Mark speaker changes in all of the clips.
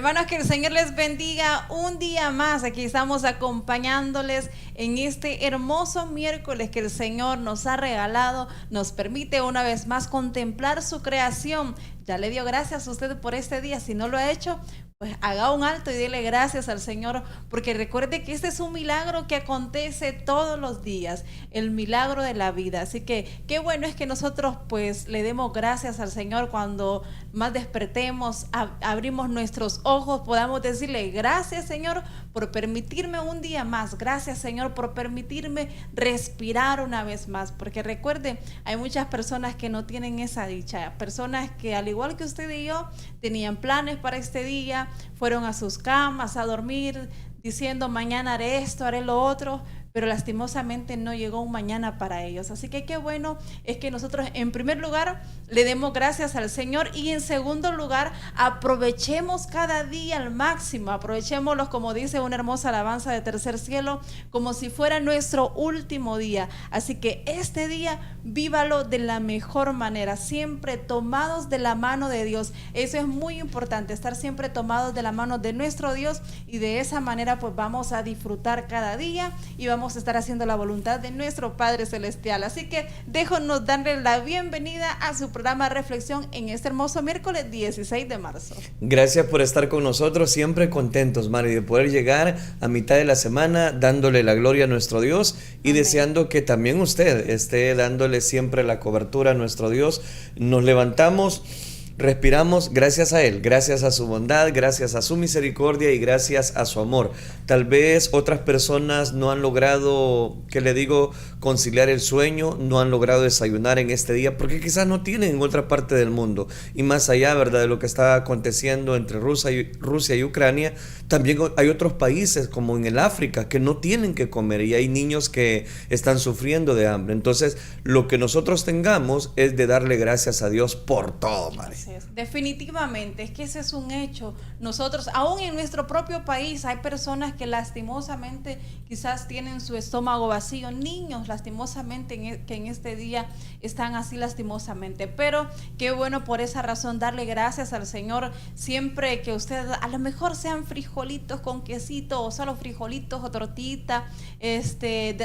Speaker 1: Hermanos, que el Señor les bendiga un día más. Aquí estamos acompañándoles en este hermoso miércoles que el Señor nos ha regalado. Nos permite una vez más contemplar su creación. Ya le dio gracias a usted por este día. Si no lo ha hecho, pues haga un alto y dele gracias al Señor, porque recuerde que este es un milagro que acontece todos los días, el milagro de la vida. Así que qué bueno es que nosotros pues le demos gracias al Señor cuando más despertemos, abrimos nuestros ojos, podamos decirle gracias, Señor, por permitirme un día más. Gracias, Señor, por permitirme respirar una vez más, porque recuerde, hay muchas personas que no tienen esa dicha, personas que al igual que usted y yo tenían planes para este día, fueron a sus camas a dormir diciendo mañana haré esto, haré lo otro, pero lastimosamente no llegó un mañana para ellos. Así que qué bueno es que nosotros en primer lugar le demos gracias al Señor y en segundo lugar aprovechemos cada día al máximo, aprovechémoslos como dice una hermosa alabanza de Tercer Cielo, como si fuera nuestro último día. Así que este día vívalo de la mejor manera, siempre tomados de la mano de Dios. Eso es muy importante, estar siempre tomados de la mano de nuestro Dios, y de esa manera pues vamos a disfrutar cada día y vamos a estar haciendo la voluntad de nuestro Padre Celestial. Así que déjonos darle la bienvenida a su programa Reflexión en este hermoso miércoles 16 de marzo.
Speaker 2: Gracias por estar con nosotros, siempre contentos, Mari, de poder llegar a mitad de la semana dándole la gloria a nuestro Dios y amén, deseando que también usted esté dándole siempre la cobertura a nuestro Dios. Nos levantamos, respiramos gracias a Él, gracias a su bondad, gracias a su misericordia y gracias a su amor. Tal vez otras personas no han logrado, ¿qué le digo?, conciliar el sueño, no han logrado desayunar en este día porque quizás no tienen en otra parte del mundo. Y más allá, ¿verdad?, de lo que está aconteciendo entre Rusia y Ucrania, también hay otros países como en el África que no tienen que comer y hay niños que están sufriendo de hambre. Entonces, lo que nosotros tengamos es de darle gracias a Dios por todo, Mari.
Speaker 1: Definitivamente, es que ese es un hecho. Nosotros, aún en nuestro propio país, hay personas que lastimosamente quizás tienen su estómago vacío, niños lastimosamente que en este día están así lastimosamente, pero qué bueno por esa razón darle gracias al Señor. Siempre que usted, a lo mejor sean frijolitos con quesito o solo frijolitos o tortita,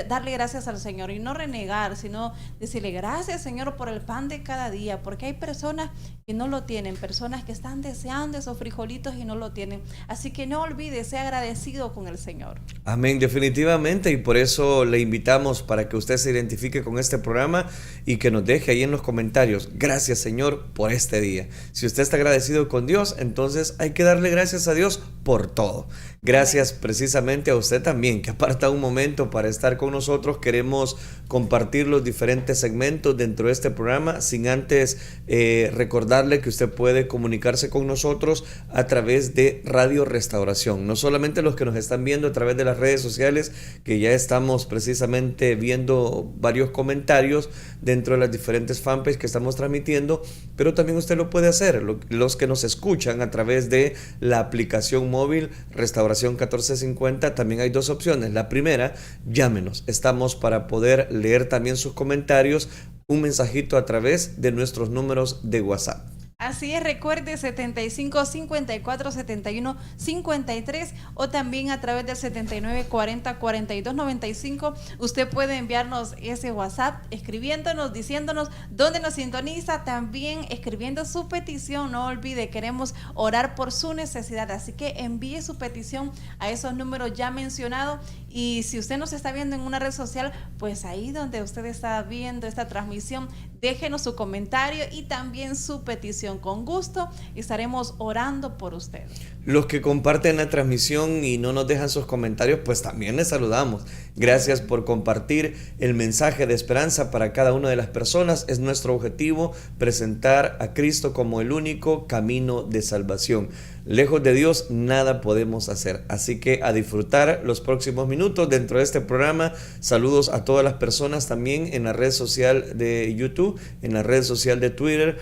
Speaker 1: darle gracias al Señor y no renegar, sino decirle gracias, Señor, por el pan de cada día, porque hay personas que no lo tienen, personas que están deseando esos frijolitos y no lo tienen. Así que no olvide, sea agradecido con el Señor.
Speaker 2: Amén, definitivamente, y por eso le invitamos para que usted se identifique con este programa y que nos deje ahí en los comentarios, gracias, Señor, por este día. Si usted está agradecido con Dios, entonces hay que darle gracias a Dios por todo. Gracias precisamente a usted también, que aparta un momento para estar con nosotros. Queremos compartir los diferentes segmentos dentro de este programa, sin antes recordarle que usted puede comunicarse con nosotros a través de Radio Restauración. No solamente los que nos están viendo a través de las redes sociales, que ya estamos precisamente viendo varios comentarios dentro de las diferentes fanpages que estamos transmitiendo, pero también usted lo puede hacer, los que nos escuchan a través de la aplicación móvil Restauración 1450, también hay dos opciones. La primera, llámenos, estamos para poder leer también sus comentarios, un mensajito a través de nuestros números de WhatsApp.
Speaker 1: Así es, recuerde 75 54 71 53 o también a través del 79 40 42 95. Usted puede enviarnos ese WhatsApp escribiéndonos, diciéndonos dónde nos sintoniza, también escribiendo su petición. No olvide, queremos orar por su necesidad, así que envíe su petición a esos números ya mencionados. Y si usted nos está viendo en una red social, pues ahí donde usted está viendo esta transmisión, déjenos su comentario y también su petición. Con gusto estaremos orando por usted.
Speaker 2: Los que comparten la transmisión y no nos dejan sus comentarios, pues también les saludamos. Gracias por compartir el mensaje de esperanza para cada una de las personas. Es nuestro objetivo presentar a Cristo como el único camino de salvación. Lejos de Dios nada podemos hacer, así que a disfrutar los próximos minutos dentro de este programa. Saludos a todas las personas también en la red social de YouTube, en la red social de Twitter.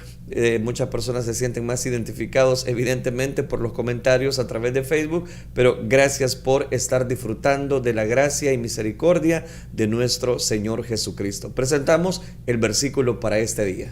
Speaker 2: Muchas personas se sienten más identificados evidentemente por los comentarios a través de Facebook, pero gracias por estar disfrutando de la gracia y misericordia de nuestro Señor Jesucristo. Presentamos el versículo para este día.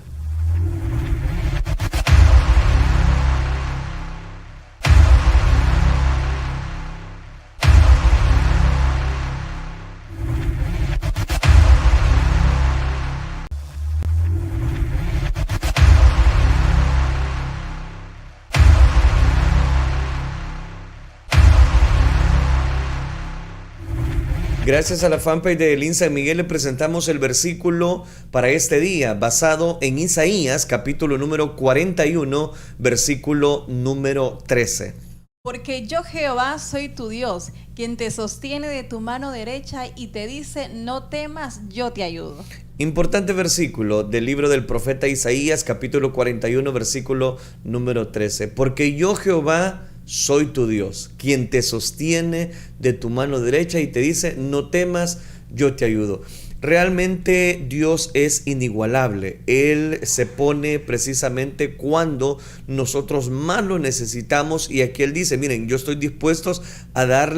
Speaker 2: Gracias a la fanpage de Elín San Miguel le presentamos el versículo para este día, basado en Isaías, capítulo número 41, versículo número 13.
Speaker 1: Porque yo Jehová soy tu Dios, quien te sostiene de tu mano derecha y te dice, no temas, yo te ayudo.
Speaker 2: Importante versículo del libro del profeta Isaías, capítulo 41, versículo número 13. Porque yo Jehová soy tu Dios, quien te sostiene de tu mano derecha y te dice, no temas, yo te ayudo. Realmente Dios es inigualable. Él se pone precisamente cuando nosotros más lo necesitamos, y aquí Él dice, miren, yo estoy dispuesto a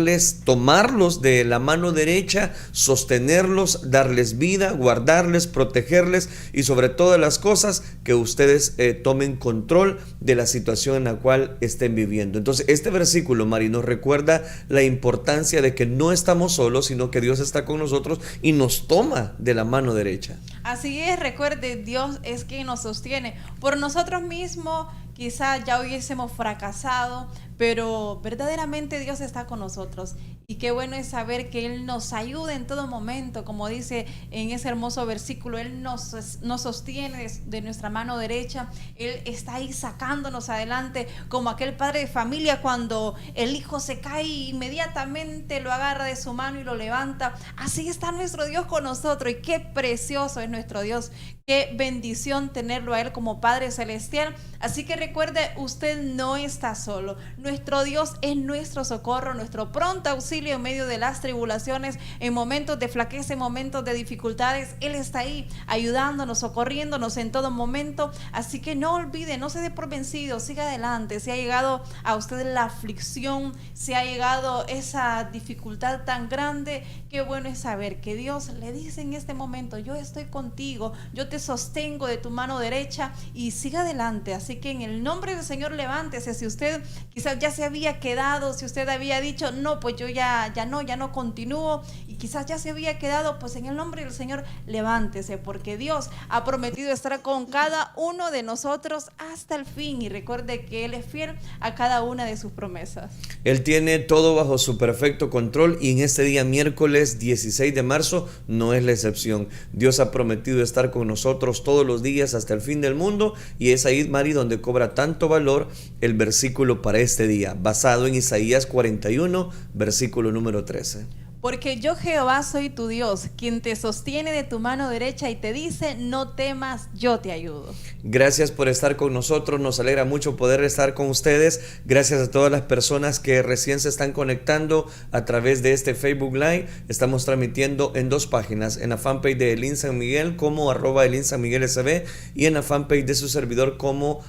Speaker 2: tomarlos de la mano derecha, sostenerlos, darles vida, guardarles, protegerles y sobre todas las cosas que ustedes tomen control de la situación en la cual estén viviendo. Entonces este versículo, Mari, nos recuerda la importancia de que no estamos solos, sino que Dios está con nosotros y nos toma de la mano derecha.
Speaker 1: Así es, recuerde, Dios es quien nos sostiene. Por nosotros mismos quizás ya hubiésemos fracasado, pero verdaderamente Dios está con nosotros. Y qué bueno es saber que Él nos ayuda en todo momento, como dice en ese hermoso versículo, Él nos sostiene de nuestra mano derecha, Él está ahí sacándonos adelante, como aquel padre de familia cuando el hijo se cae, inmediatamente lo agarra de su mano y lo levanta. Así está nuestro Dios con nosotros, y qué precioso es nuestro Dios. Qué bendición tenerlo a Él como Padre Celestial. Así que recuerde, usted no está solo. Nuestro Dios es nuestro socorro, nuestro pronto auxilio en medio de las tribulaciones, en momentos de flaqueza, en momentos de dificultades. Él está ahí ayudándonos, socorriéndonos en todo momento. Así que no olvide, no se dé por vencido, siga adelante. Si ha llegado a usted la aflicción, si ha llegado esa dificultad tan grande, qué bueno es saber que Dios le dice en este momento, yo estoy contigo, yo te sostengo de tu mano derecha, y siga adelante. Así que en el nombre del Señor, levántese. Si usted quizás ya se había quedado, si usted había dicho, no, pues yo ya no continúo, y quizás ya se había quedado, pues en el nombre del Señor, levántese, porque Dios ha prometido estar con cada uno de nosotros hasta el fin, y recuerde que Él es fiel a cada una de sus promesas.
Speaker 2: Él tiene todo bajo su perfecto control, y en este día miércoles 16 de marzo no es la excepción. Dios ha prometido estar con nosotros todos los días hasta el fin del mundo, y es ahí, Mari, donde cobra tanto valor el versículo para este día, basado en Isaías 41, versículo número 13.
Speaker 1: Porque yo Jehová soy tu Dios, quien te sostiene de tu mano derecha y te dice, no temas, yo te ayudo.
Speaker 2: Gracias por estar con nosotros, nos alegra mucho poder estar con ustedes. Gracias a todas las personas que recién se están conectando a través de este Facebook Live. Estamos transmitiendo en dos páginas, en la fanpage de Elín San Miguel como @Elín San Miguel SB, y en la fanpage de su servidor como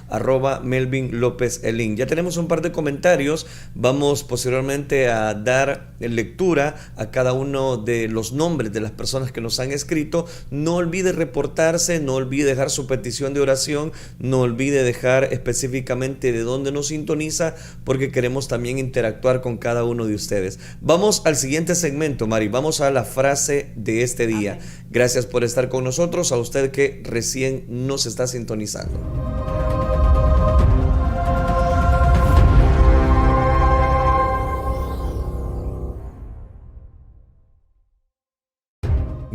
Speaker 2: @Melvin López Elín. Ya tenemos un par de comentarios, vamos posteriormente a dar lectura a cada uno de los nombres de las personas que nos han escrito. No olvide reportarse, no olvide dejar su petición de oración, no olvide dejar específicamente de dónde nos sintoniza, porque queremos también interactuar con cada uno de ustedes. Vamos al siguiente segmento, Mari, vamos a la frase de este día. Amén. Gracias por estar con nosotros, a usted que recién nos está sintonizando.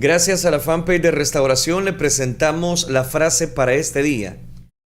Speaker 2: Gracias a la fanpage de Restauración le presentamos la frase para este día.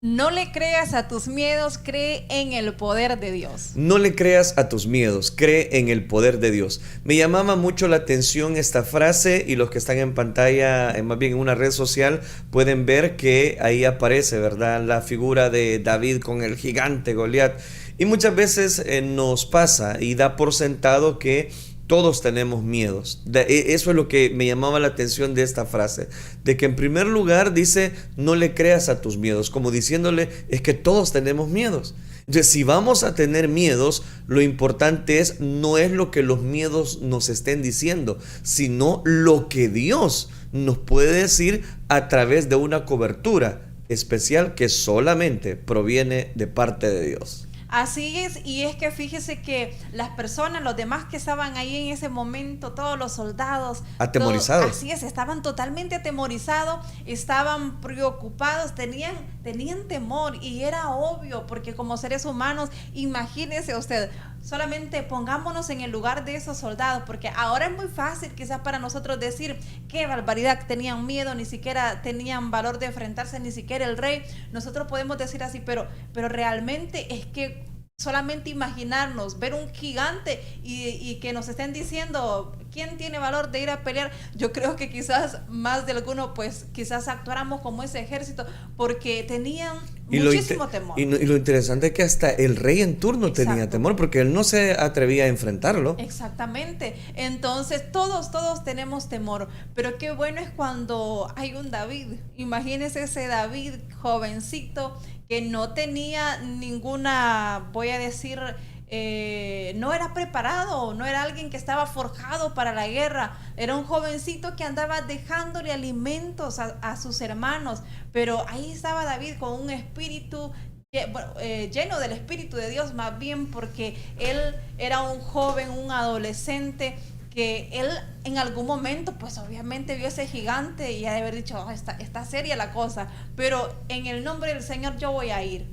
Speaker 1: No le creas a tus miedos, cree en el poder de Dios.
Speaker 2: No le creas a tus miedos, cree en el poder de Dios. Me llamaba mucho la atención esta frase, y los que están en pantalla, más bien en una red social, pueden ver que ahí aparece, ¿verdad?, la figura de David con el gigante Goliat. Y muchas veces nos pasa y da por sentado que todos tenemos miedos. Eso es lo que me llamaba la atención de esta frase, de que en primer lugar dice, no le creas a tus miedos, como diciéndole, es que todos tenemos miedos. Entonces, si vamos a tener miedos, lo importante no es lo que los miedos nos estén diciendo, sino lo que Dios nos puede decir a través de una cobertura especial que solamente proviene de parte de Dios.
Speaker 1: Así es, y es que fíjese que las personas, los demás que estaban ahí en ese momento, todos los soldados,
Speaker 2: atemorizados.
Speaker 1: Así es, estaban totalmente atemorizados, estaban preocupados, tenían temor, y era obvio, porque como seres humanos, imagínese usted, solamente pongámonos en el lugar de esos soldados, porque ahora es muy fácil quizás para nosotros decir qué barbaridad, tenían miedo, ni siquiera tenían valor de enfrentarse, ni siquiera el rey. Nosotros podemos decir así, pero realmente es que solamente imaginarnos, ver un gigante y que nos estén diciendo quién tiene valor de ir a pelear, yo creo que quizás más de alguno, pues quizás actuáramos como ese ejército, porque tenían muchísimo temor.
Speaker 2: Y lo interesante es que hasta el rey en turno tenía temor, porque él no se atrevía a enfrentarlo.
Speaker 1: Exactamente. Entonces todos tenemos temor, pero qué bueno es cuando hay un David. Imagínese ese David jovencito que no tenía ninguna, voy a decir, no era preparado, no era alguien que estaba forjado para la guerra, era un jovencito que andaba dejándole alimentos a sus hermanos, pero ahí estaba David con un espíritu lleno del Espíritu de Dios, más bien porque él era un joven, un adolescente, que él en algún momento pues obviamente vio ese gigante y ha de haber dicho, oh, está seria la cosa, pero en el nombre del Señor yo voy a ir.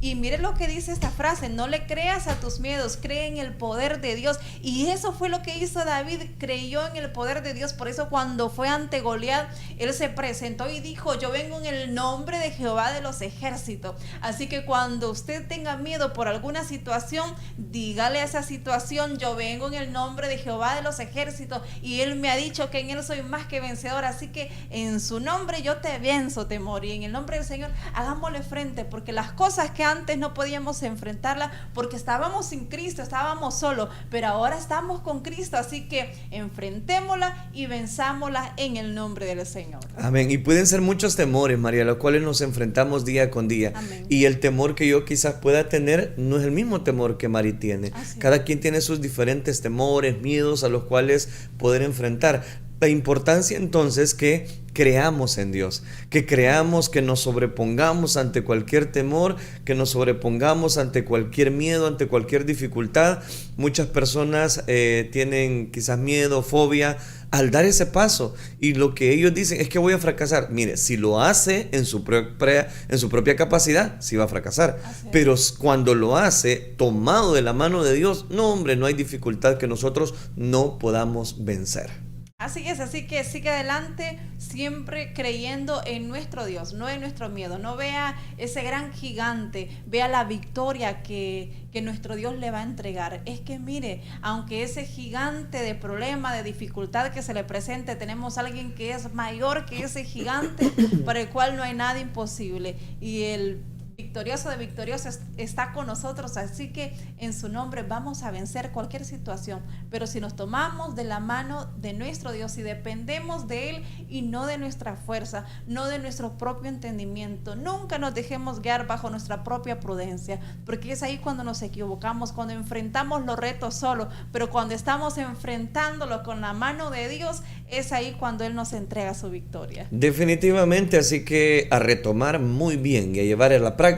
Speaker 1: Y mire lo que dice esta frase: no le creas a tus miedos, cree en el poder de Dios. Y eso fue lo que hizo David, creyó en el poder de Dios. Por eso cuando fue ante Goliat, él se presentó y dijo: yo vengo en el nombre de Jehová de los ejércitos. Así que cuando usted tenga miedo por alguna situación, dígale a esa situación: yo vengo en el nombre de Jehová de los ejércitos, y él me ha dicho que en él soy más que vencedor. Así que en su nombre yo te venzo, temor, y en el nombre del Señor hagámosle frente, porque las cosas que antes no podíamos enfrentarla porque estábamos sin Cristo, estábamos solos, pero ahora estamos con Cristo, así que enfrentémosla y venzámosla en el nombre del Señor.
Speaker 2: Amén. Y pueden ser muchos temores, María, a los cuales nos enfrentamos día con día.
Speaker 1: Amén.
Speaker 2: Y el temor que yo quizás pueda tener no es el mismo temor que Mari tiene. Cada quien tiene sus diferentes temores, miedos a los cuales poder enfrentar. La importancia entonces que creamos en Dios, que creamos, que nos sobrepongamos ante cualquier temor, que nos sobrepongamos ante cualquier miedo, ante cualquier dificultad. Muchas personas tienen quizás miedo, fobia al dar ese paso, y lo que ellos dicen es que voy a fracasar. Mire, si lo hace en su propia capacidad, sí va a fracasar, pero cuando lo hace tomado de la mano de Dios, no, hombre, no hay dificultad que nosotros no podamos vencer.
Speaker 1: Así es, así que sigue adelante siempre creyendo en nuestro Dios, no en nuestro miedo. No vea ese gran gigante, vea la victoria que nuestro Dios le va a entregar. Es que mire, aunque ese gigante de problema, de dificultad que se le presente, tenemos a alguien que es mayor que ese gigante, para el cual no hay nada imposible. Y el victorioso de victoriosos está con nosotros, así que en su nombre vamos a vencer cualquier situación. Pero si nos tomamos de la mano de nuestro Dios y dependemos de Él y no de nuestra fuerza, no de nuestro propio entendimiento, nunca nos dejemos guiar bajo nuestra propia prudencia, porque es ahí cuando nos equivocamos, cuando enfrentamos los retos solos. Pero cuando estamos enfrentándolo con la mano de Dios, es ahí cuando Él nos entrega su victoria.
Speaker 2: Definitivamente, así que a retomar muy bien y a llevar a la práctica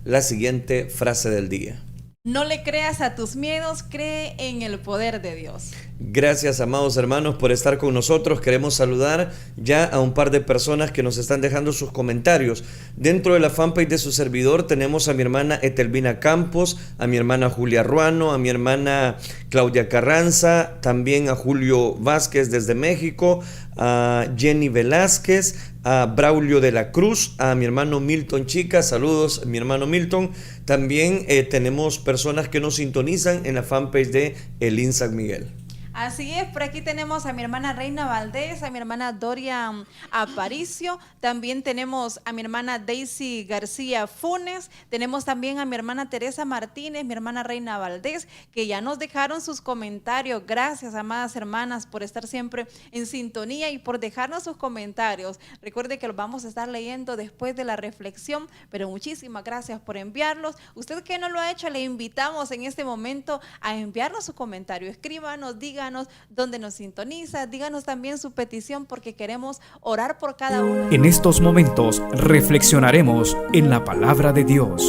Speaker 2: la siguiente frase del día.
Speaker 1: No le creas a tus miedos, cree en el poder de Dios.
Speaker 2: Gracias, amados hermanos, por estar con nosotros. Queremos saludar ya a un par de personas que nos están dejando sus comentarios. Dentro de la fanpage de su servidor tenemos a mi hermana Etelvina Campos, a mi hermana Julia Ruano, a mi hermana Claudia Carranza, también a Julio Vázquez desde México, a Jenny Velázquez, a Braulio de la Cruz, a mi hermano Milton Chica. Saludos, mi hermano Milton. También tenemos personas que nos sintonizan en la fanpage de Elín San Miguel.
Speaker 1: Así es, por aquí tenemos a mi hermana Reina Valdés, a mi hermana Doria Aparicio, también tenemos a mi hermana Daisy García Funes, tenemos también a mi hermana Teresa Martínez, mi hermana Reina Valdés, que ya nos dejaron sus comentarios. Gracias, amadas hermanas, por estar siempre en sintonía y por dejarnos sus comentarios. Recuerde que los vamos a estar leyendo después de la reflexión, pero muchísimas gracias por enviarlos. Usted que no lo ha hecho, le invitamos en este momento a enviarnos su comentario. Escríbanos, díganos dónde nos sintoniza, díganos también su petición, porque queremos orar por cada uno.
Speaker 3: En estos momentos reflexionaremos en la palabra de Dios.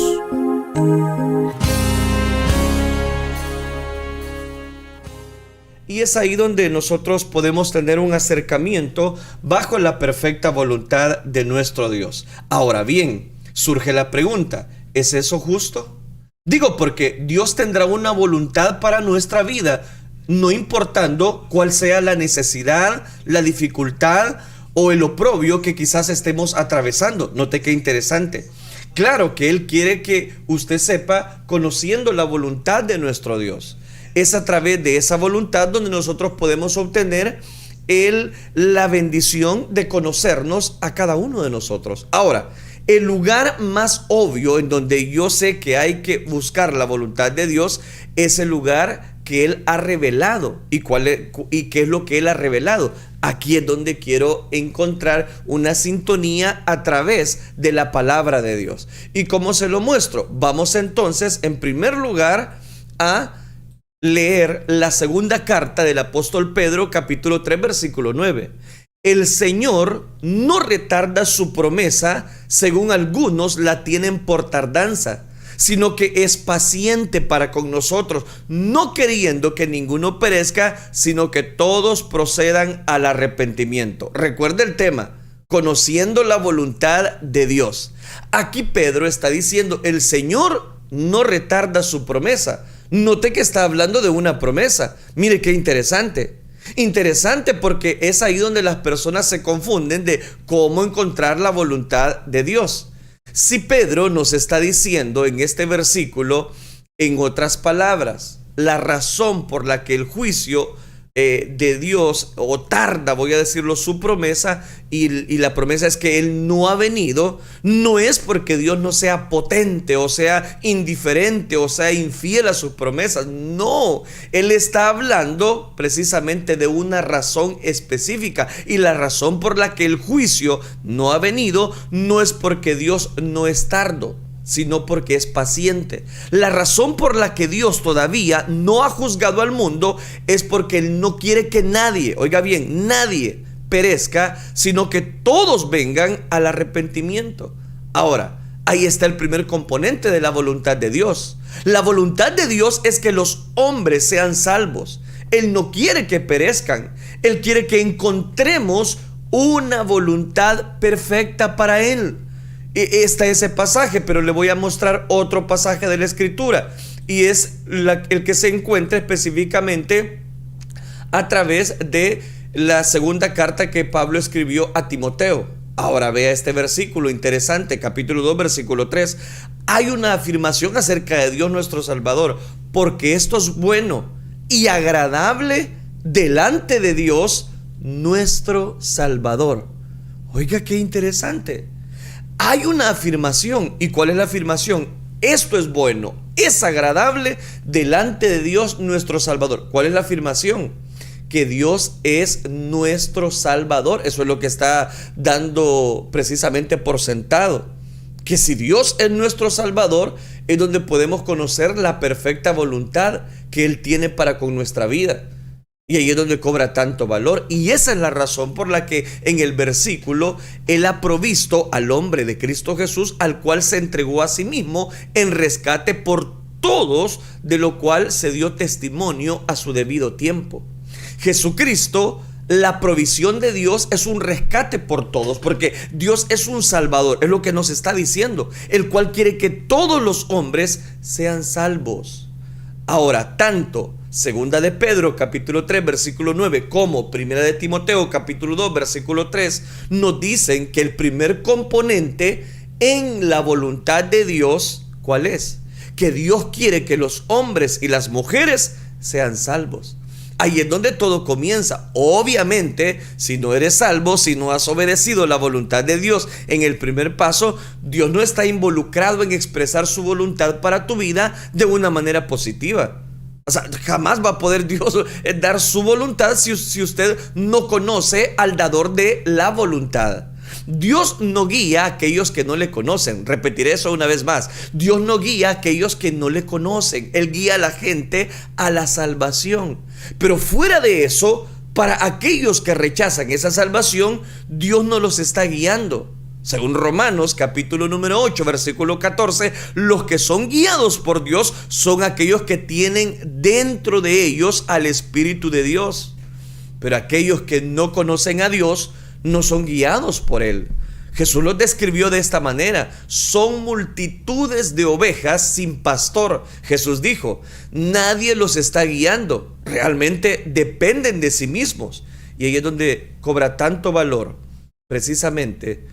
Speaker 2: Y es ahí donde nosotros podemos tener un acercamiento bajo la perfecta voluntad de nuestro Dios. Ahora bien, surge la pregunta, ¿es eso justo? Digo, porque Dios tendrá una voluntad para nuestra vida, no importando cuál sea la necesidad, la dificultad o el oprobio que quizás estemos atravesando. Note qué interesante. Claro que Él quiere que usted sepa, conociendo la voluntad de nuestro Dios. Es a través de esa voluntad donde nosotros podemos obtener la bendición de conocernos a cada uno de nosotros. Ahora, el lugar más obvio en donde yo sé que hay que buscar la voluntad de Dios es el lugar que Él ha revelado. ¿Y qué es lo que Él ha revelado? Aquí es donde quiero encontrar una sintonía a través de la palabra de Dios. ¿Y cómo se lo muestro? Vamos entonces, en primer lugar, a leer la segunda carta del apóstol Pedro, capítulo 3, versículo 9. El Señor no retarda su promesa, según algunos la tienen por tardanza, sino que es paciente para con nosotros, no queriendo que ninguno perezca, sino que todos procedan al arrepentimiento. Recuerda el tema, conociendo la voluntad de Dios. Aquí Pedro está diciendo, el Señor no retarda su promesa. Note que está hablando de una promesa. Mire qué interesante. Interesante porque es ahí donde las personas se confunden de cómo encontrar la voluntad de Dios. Si Pedro nos está diciendo en este versículo, en otras palabras, la razón por la que el juicio de Dios, o tarda, voy a decirlo, su promesa, y la promesa es que Él no ha venido, no es porque Dios no sea potente, o sea indiferente, o sea infiel a sus promesas. No, Él está hablando precisamente de una razón específica, y la razón por la que el juicio no ha venido no es porque Dios no es tardo, sino porque es paciente. La razón por la que Dios todavía no ha juzgado al mundo es porque Él no quiere que nadie, oiga bien, nadie perezca, sino que todos vengan al arrepentimiento. Ahora, ahí está el primer componente de la voluntad de Dios. La voluntad de Dios es que los hombres sean salvos. Él no quiere que perezcan. Él quiere que encontremos una voluntad perfecta para Él. Está ese pasaje, pero le voy a mostrar otro pasaje de la Escritura, y es el que se encuentra específicamente a través de la segunda carta que Pablo escribió a Timoteo. Ahora vea este versículo interesante, capítulo 2, versículo 3. Hay una afirmación acerca de Dios nuestro Salvador, porque esto es bueno y agradable delante de Dios nuestro Salvador. Oiga, qué interesante. Hay una afirmación. ¿Y cuál es la afirmación? Esto es bueno, es agradable delante de Dios nuestro Salvador. ¿Cuál es la afirmación? Que Dios es nuestro Salvador. Eso es lo que está dando precisamente por sentado. Que si Dios es nuestro Salvador, es donde podemos conocer la perfecta voluntad que Él tiene para con nuestra vida. Y ahí es donde cobra tanto valor. Y esa es la razón por la que en el versículo Él ha provisto al hombre de Cristo Jesús, al cual se entregó a sí mismo en rescate por todos, de lo cual se dio testimonio a su debido tiempo. Jesucristo, la provisión de Dios es un rescate por todos, porque Dios es un Salvador, es lo que nos está diciendo, el cual quiere que todos los hombres sean salvos. Ahora, tanto Segunda de Pedro, capítulo 3, versículo 9, como Primera de Timoteo, capítulo 2, versículo 3, nos dicen que el primer componente en la voluntad de Dios, ¿cuál es? Que Dios quiere que los hombres y las mujeres sean salvos. Ahí es donde todo comienza. Obviamente, si no eres salvo, si no has obedecido la voluntad de Dios en el primer paso, Dios no está involucrado en expresar su voluntad para tu vida de una manera positiva. O sea, jamás va a poder Dios dar su voluntad si usted no conoce al dador de la voluntad. Dios no guía a aquellos que no le conocen. Repetiré eso una vez más. Dios no guía a aquellos que no le conocen. Él guía a la gente a la salvación. Pero fuera de eso, para aquellos que rechazan esa salvación, Dios no los está guiando. Según Romanos capítulo número 8, versículo 14, los que son guiados por Dios son aquellos que tienen dentro de ellos al Espíritu de Dios. Pero aquellos que no conocen a Dios no son guiados por Él. Jesús los describió de esta manera: son multitudes de ovejas sin pastor. Jesús dijo: nadie los está guiando, realmente dependen de sí mismos. Y ahí es donde cobra tanto valor precisamente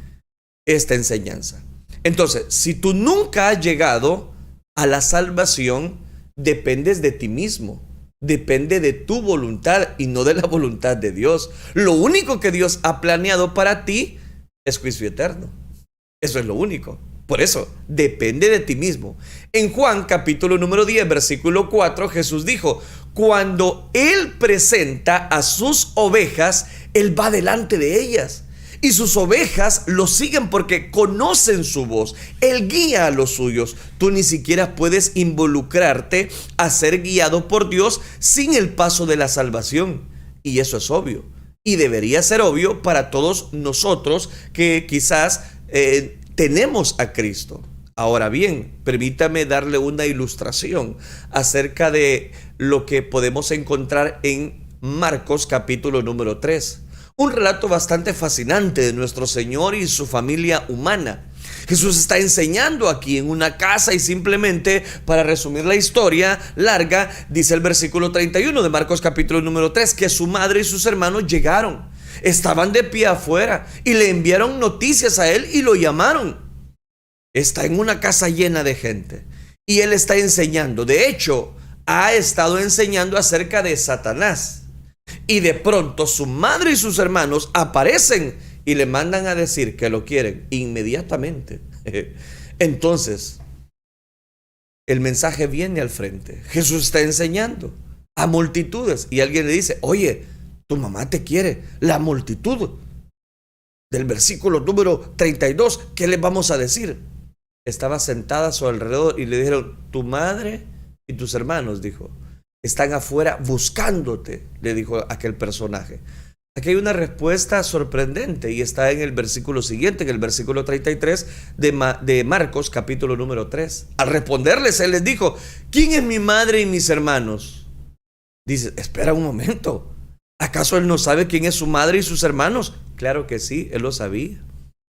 Speaker 2: esta enseñanza. Entonces, si tú nunca has llegado a la salvación, dependes de ti mismo, depende de tu voluntad y no de la voluntad de Dios. Lo único que Dios ha planeado para ti es juicio eterno. Eso es lo único. Por eso, depende de ti mismo. En Juan capítulo número 10, versículo 4, Jesús dijo: cuando Él presenta a sus ovejas, Él va delante de ellas. Y sus ovejas lo siguen porque conocen su voz. Él guía a los suyos. Tú ni siquiera puedes involucrarte a ser guiado por Dios sin el paso de la salvación. Y eso es obvio. Y debería ser obvio para todos nosotros que quizás tenemos a Cristo. Ahora bien, permítame darle una ilustración acerca de lo que podemos encontrar en Marcos capítulo número 3. Un relato bastante fascinante de nuestro Señor y su familia humana. Jesús está enseñando aquí en una casa y simplemente, para resumir la historia larga, dice el versículo 31 de Marcos capítulo número 3, que su madre y sus hermanos llegaron. Estaban de pie afuera y le enviaron noticias a él y lo llamaron. Está en una casa llena de gente y él está enseñando. De hecho, ha estado enseñando acerca de Satanás. Y de pronto su madre y sus hermanos aparecen y le mandan a decir que lo quieren inmediatamente. Entonces, el mensaje viene al frente. Jesús está enseñando a multitudes y alguien le dice: oye, tu mamá te quiere. La multitud del versículo número 32, ¿qué le vamos a decir? Estaba sentada a su alrededor y le dijeron: tu madre y tus hermanos, dijo, están afuera buscándote, le dijo aquel personaje. Aquí hay una respuesta sorprendente y está en el versículo siguiente, en el versículo 33 de Marcos capítulo número 3. Al responderles, él les dijo: ¿quién es mi madre y mis hermanos? Dice: espera un momento, ¿acaso él no sabe quién es su madre y sus hermanos? Claro que sí, él lo sabía.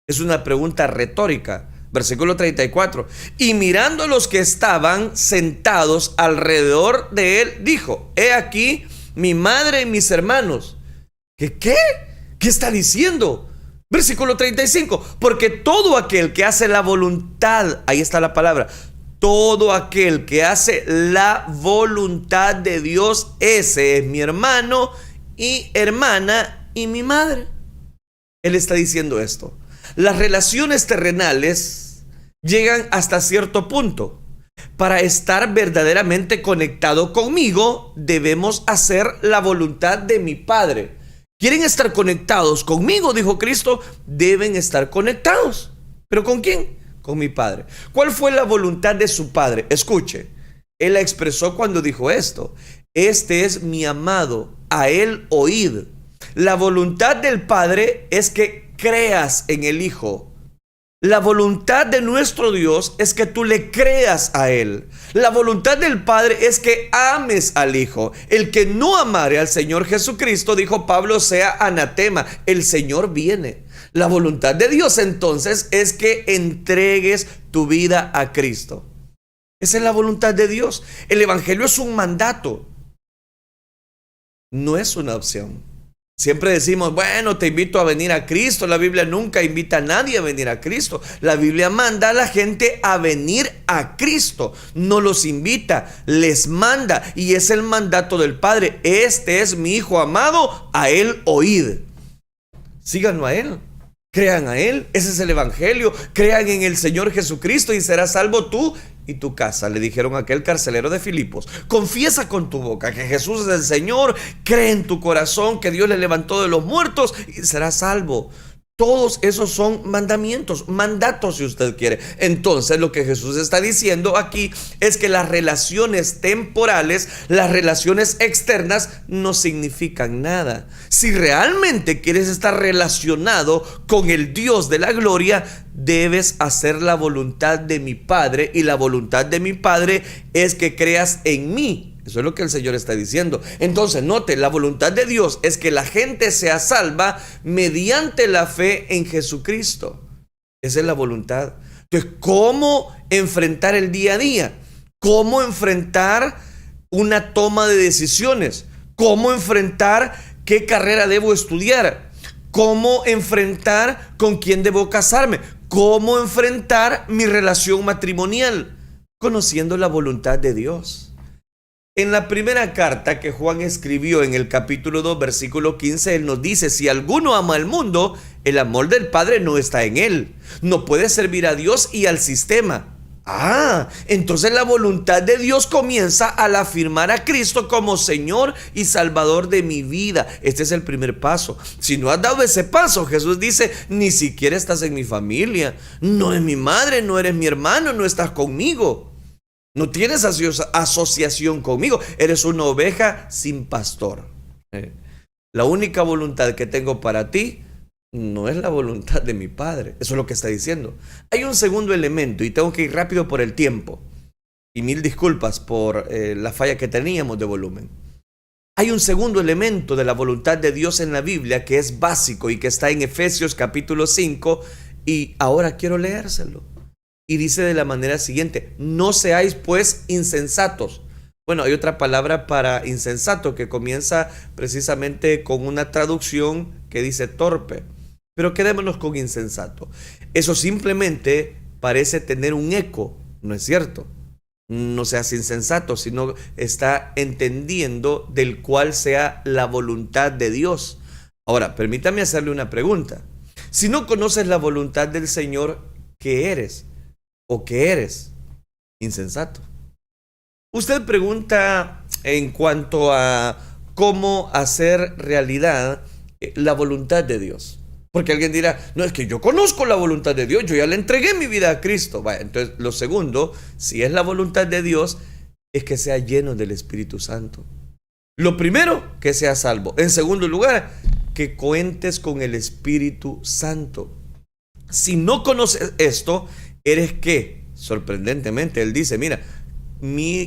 Speaker 2: Es una pregunta retórica. Versículo 34. Y mirando a los que estaban sentados alrededor de él, dijo: he aquí mi madre y mis hermanos. ¿Qué está diciendo? Versículo 35. Porque todo aquel que hace la voluntad, ahí está la palabra, todo aquel que hace la voluntad de Dios, ese es mi hermano y hermana y mi madre. Él está diciendo esto. Las relaciones terrenales llegan hasta cierto punto. Para estar verdaderamente conectado conmigo, debemos hacer la voluntad de mi Padre. ¿Quieren estar conectados conmigo?, dijo Cristo. Deben estar conectados. ¿Pero con quién? Con mi Padre. ¿Cuál fue la voluntad de su Padre? Escuche, Él la expresó cuando dijo esto: este es mi amado, a Él oíd. La voluntad del Padre es que creas en el Hijo. La voluntad de nuestro Dios es que tú le creas a Él. La voluntad del Padre es que ames al Hijo. El que no amare al Señor Jesucristo, dijo Pablo, sea anatema. El Señor viene. La voluntad de Dios entonces es que entregues tu vida a Cristo. Esa es la voluntad de Dios. El Evangelio es un mandato, no es una opción. Siempre decimos: bueno, te invito a venir a Cristo. La Biblia nunca invita a nadie a venir a Cristo. La Biblia manda a la gente a venir a Cristo. No los invita, les manda. Y es el mandato del Padre: este es mi Hijo amado, a Él oíd. Síganlo a Él, crean a Él. Ese es el Evangelio. Crean en el Señor Jesucristo y serás salvo tú y tu casa, le dijeron a aquel carcelero de Filipos. Confiesa con tu boca que Jesús es el Señor, cree en tu corazón que Dios le levantó de los muertos y serás salvo. Todos esos son mandamientos, mandatos si usted quiere. Entonces lo que Jesús está diciendo aquí es que las relaciones temporales, las relaciones externas no significan nada. Si realmente quieres estar relacionado con el Dios de la gloria, debes hacer la voluntad de mi Padre, y la voluntad de mi Padre es que creas en mí. Eso es lo que el Señor está diciendo. Entonces, note, la voluntad de Dios es que la gente sea salva mediante la fe en Jesucristo. Esa es la voluntad. Entonces, ¿cómo enfrentar el día a día? ¿Cómo enfrentar una toma de decisiones? ¿Cómo enfrentar qué carrera debo estudiar? ¿Cómo enfrentar con quién debo casarme? ¿Cómo enfrentar mi relación matrimonial? Conociendo la voluntad de Dios. En la primera carta que Juan escribió en el capítulo 2, versículo 15, él nos dice: si alguno ama al mundo, el amor del Padre no está en él. No puede servir a Dios y al sistema. Entonces la voluntad de Dios comienza al afirmar a Cristo como Señor y Salvador de mi vida. Este es el primer paso. Si no has dado ese paso, Jesús dice: ni siquiera estás en mi familia, no es mi madre, no eres mi hermano, no estás conmigo, no tienes asociación conmigo, eres una oveja sin pastor. La única voluntad que tengo para ti no es la voluntad de mi Padre. Eso es lo que está diciendo. Hay un segundo elemento, y tengo que ir rápido por el tiempo, y mil disculpas por la falla que teníamos de volumen. Hay un segundo elemento de la voluntad de Dios en la Biblia que es básico y que está en Efesios capítulo 5, y ahora quiero leérselo. Y dice de la manera siguiente: no seáis pues insensatos. Bueno, hay otra palabra para insensato que comienza precisamente con una traducción que dice torpe, pero quedémonos con insensato. Eso simplemente parece tener un eco, ¿no es cierto? No seas insensato, sino está entendiendo del cual sea la voluntad de Dios. Ahora, permítame hacerle una pregunta. Si no conoces la voluntad del Señor, ¿qué eres? ¿O qué eres? Insensato. Usted pregunta en cuanto a cómo hacer realidad la voluntad de Dios. Porque alguien dirá: no, es que yo conozco la voluntad de Dios, yo ya le entregué mi vida a Cristo. Vaya, entonces lo segundo, si es la voluntad de Dios, es que sea lleno del Espíritu Santo. Lo primero, que sea salvo. En segundo lugar, que cuentes con el Espíritu Santo. Si no conoces esto, ¿eres qué? Sorprendentemente, él dice: mira,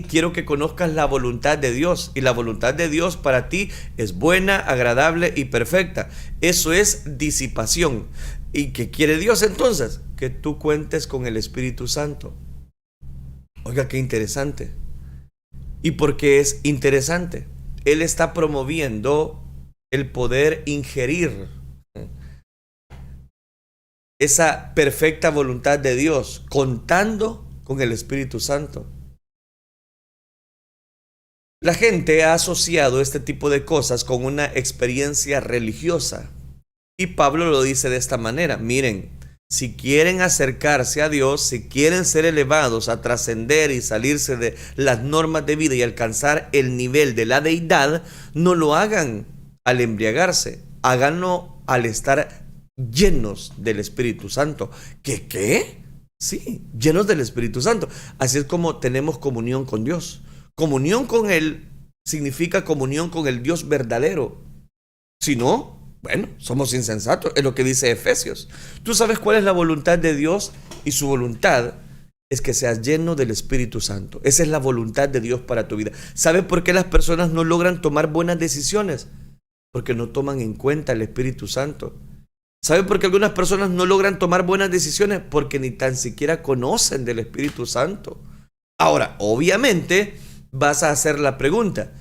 Speaker 2: quiero que conozcas la voluntad de Dios, y la voluntad de Dios para ti es buena, agradable y perfecta. Eso es disipación. ¿Y qué quiere Dios entonces? Que tú cuentes con el Espíritu Santo. Oiga, qué interesante. ¿Y por qué es interesante? Él está promoviendo el poder ingerir esa perfecta voluntad de Dios, contando con el Espíritu Santo. La gente ha asociado este tipo de cosas con una experiencia religiosa. Y Pablo lo dice de esta manera: miren, si quieren acercarse a Dios, si quieren ser elevados a trascender y salirse de las normas de vida y alcanzar el nivel de la deidad, no lo hagan al embriagarse, háganlo al estar llenos del Espíritu Santo. ¿Qué? Sí, llenos del Espíritu Santo. Así es como tenemos comunión con Dios. Comunión con Él significa comunión con el Dios verdadero. Si no, bueno, somos insensatos, es lo que dice Efesios. Tú sabes cuál es la voluntad de Dios, y su voluntad es que seas lleno del Espíritu Santo. Esa es la voluntad de Dios para tu vida. ¿Sabes por qué las personas no logran tomar buenas decisiones? Porque no toman en cuenta el Espíritu Santo. ¿Saben por qué algunas personas no logran tomar buenas decisiones? Porque ni tan siquiera conocen del Espíritu Santo. Ahora, obviamente, vas a hacer la pregunta: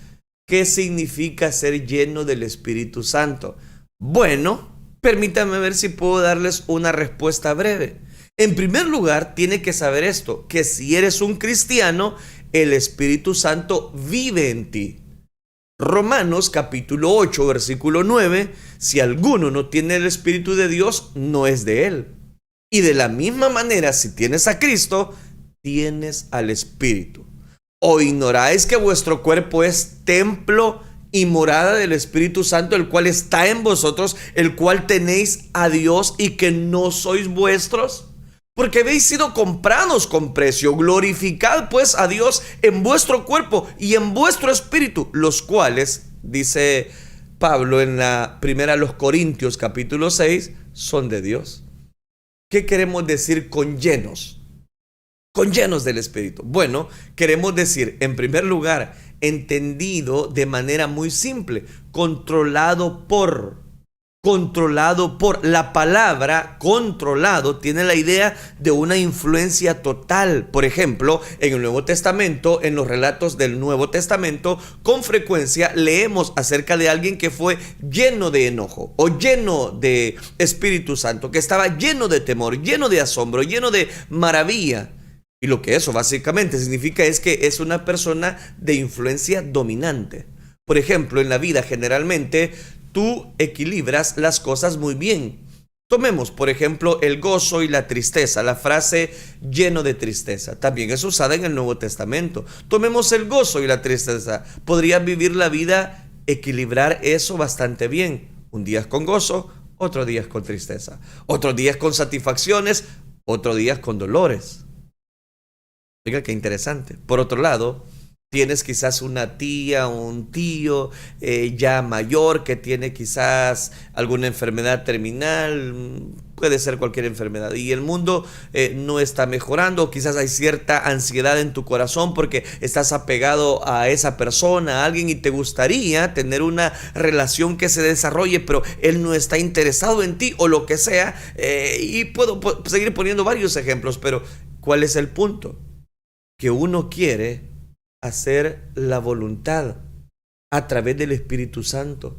Speaker 2: ¿qué significa ser lleno del Espíritu Santo? Bueno, permítame ver si puedo darles una respuesta breve. En primer lugar, tiene que saber esto, que si eres un cristiano, el Espíritu Santo vive en ti. Romanos capítulo 8, versículo 9: si alguno no tiene el Espíritu de Dios, no es de él. Y de la misma manera, si tienes a Cristo, tienes al Espíritu. ¿O ignoráis que vuestro cuerpo es templo y morada del Espíritu Santo, el cual está en vosotros, el cual tenéis a Dios, y que no sois vuestros? Porque habéis sido comprados con precio. Glorificad pues a Dios en vuestro cuerpo y en vuestro espíritu, los cuales, dice Pablo en la primera a los Corintios capítulo 6, son de Dios. ¿Qué queremos decir con llenos? Con llenos del Espíritu. Bueno, queremos decir, en primer lugar, entendido de manera muy simple, controlado por. controlado por la palabra. Controlado tiene la idea de una influencia total. Por ejemplo, en el Nuevo Testamento, en los relatos del Nuevo Testamento, con frecuencia leemos acerca de alguien que fue lleno de enojo o lleno de Espíritu Santo, que estaba lleno de temor, lleno de asombro, lleno de maravilla. Y lo que eso básicamente significa es que es una persona de influencia dominante. Por ejemplo, en la vida generalmente tú equilibras las cosas muy bien. Tomemos, por ejemplo, el gozo y la tristeza. La frase lleno de tristeza también es usada en el Nuevo Testamento. Tomemos el gozo y la tristeza. Podrías vivir la vida, equilibrar eso bastante bien. Un día es con gozo, otro día es con tristeza. Otro día es con satisfacciones, otro día es con dolores. Oiga, qué interesante. Por otro lado, tienes quizás una tía o un tío ya mayor que tiene quizás alguna enfermedad terminal, puede ser cualquier enfermedad, y el mundo no está mejorando. Quizás hay cierta ansiedad en tu corazón porque estás apegado a esa persona, a alguien, y te gustaría tener una relación que se desarrolle, pero él no está interesado en ti o lo que sea, y puedo seguir poniendo varios ejemplos, pero ¿cuál es el punto? Que uno quiere hacer la voluntad a través del Espíritu Santo.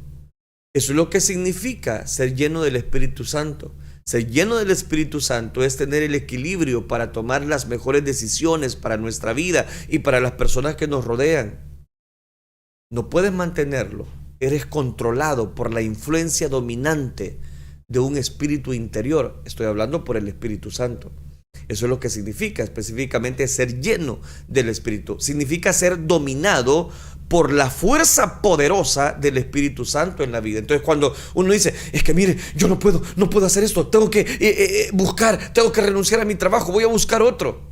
Speaker 2: Eso es lo que significa ser lleno del Espíritu Santo. Ser lleno del Espíritu Santo es tener el equilibrio para tomar las mejores decisiones para nuestra vida y para las personas que nos rodean. No puedes mantenerlo. Eres controlado por la influencia dominante de un espíritu interior. Estoy hablando por el Espíritu Santo. Eso es lo que significa específicamente ser lleno del Espíritu. Significa ser dominado por la fuerza poderosa del Espíritu Santo en la vida. Entonces, cuando uno dice, es que mire, yo no puedo hacer esto, tengo que buscar, tengo que renunciar a mi trabajo, voy a buscar otro.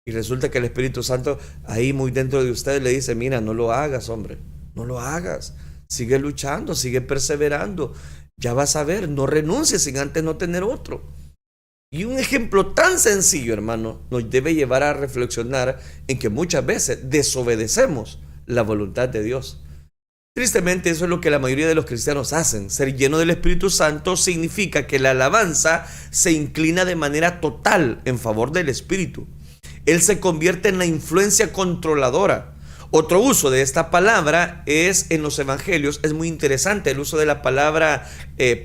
Speaker 2: Y resulta que el Espíritu Santo ahí muy dentro de usted le dice, mira, no lo hagas, hombre, no lo hagas. Sigue luchando, sigue perseverando. Ya vas a ver, no renuncies sin antes no tener otro. Y un ejemplo tan sencillo, hermano, nos debe llevar a reflexionar en que muchas veces desobedecemos la voluntad de Dios. Tristemente, eso es lo que la mayoría de los cristianos hacen. Ser lleno del Espíritu Santo significa que la alabanza se inclina de manera total en favor del Espíritu. Él se convierte en la influencia controladora. Otro uso de esta palabra es en los evangelios. Es muy interesante el uso de la palabra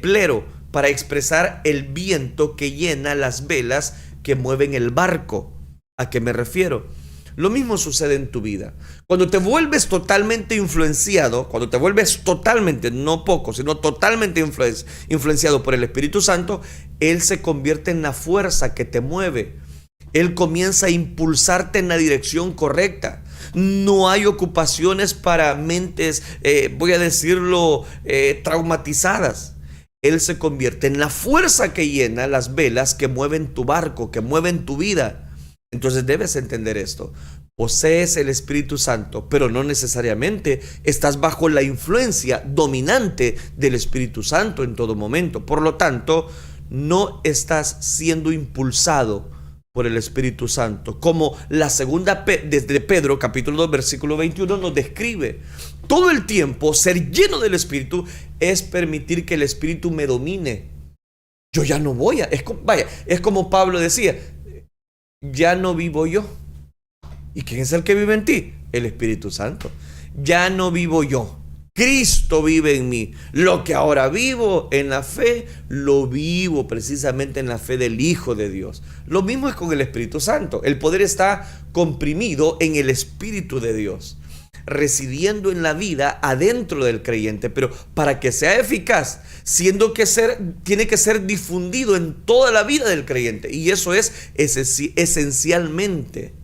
Speaker 2: plero, para expresar el viento que llena las velas que mueven el barco. ¿A qué me refiero? Lo mismo sucede en tu vida. Cuando te vuelves totalmente influenciado, cuando te vuelves totalmente, no poco, sino totalmente influenciado por el Espíritu Santo, Él se convierte en la fuerza que te mueve. Él comienza a impulsarte en la dirección correcta. No hay ocupaciones para mentes, voy a decirlo, traumatizadas. Él se convierte en la fuerza que llena las velas que mueven tu barco, que mueven tu vida. Entonces debes entender esto. Posees el Espíritu Santo, pero no necesariamente estás bajo la influencia dominante del Espíritu Santo en todo momento. Por lo tanto, no estás siendo impulsado por el Espíritu Santo, como la segunda desde Pedro capítulo 2 versículo 21 nos describe. Todo el tiempo ser lleno del Espíritu es permitir que el Espíritu me domine. Yo ya no voy a, es como Pablo decía, ya no vivo yo. ¿Y quién es el que vive en ti? El Espíritu Santo. Ya no vivo yo, Cristo vive en mí. Lo que ahora vivo en la fe, lo vivo precisamente en la fe del Hijo de Dios. Lo mismo es con el Espíritu Santo. El poder está comprimido en el Espíritu de Dios, residiendo en la vida adentro del creyente, pero para que sea eficaz, tiene que ser difundido en toda la vida del creyente, y eso es esencialmente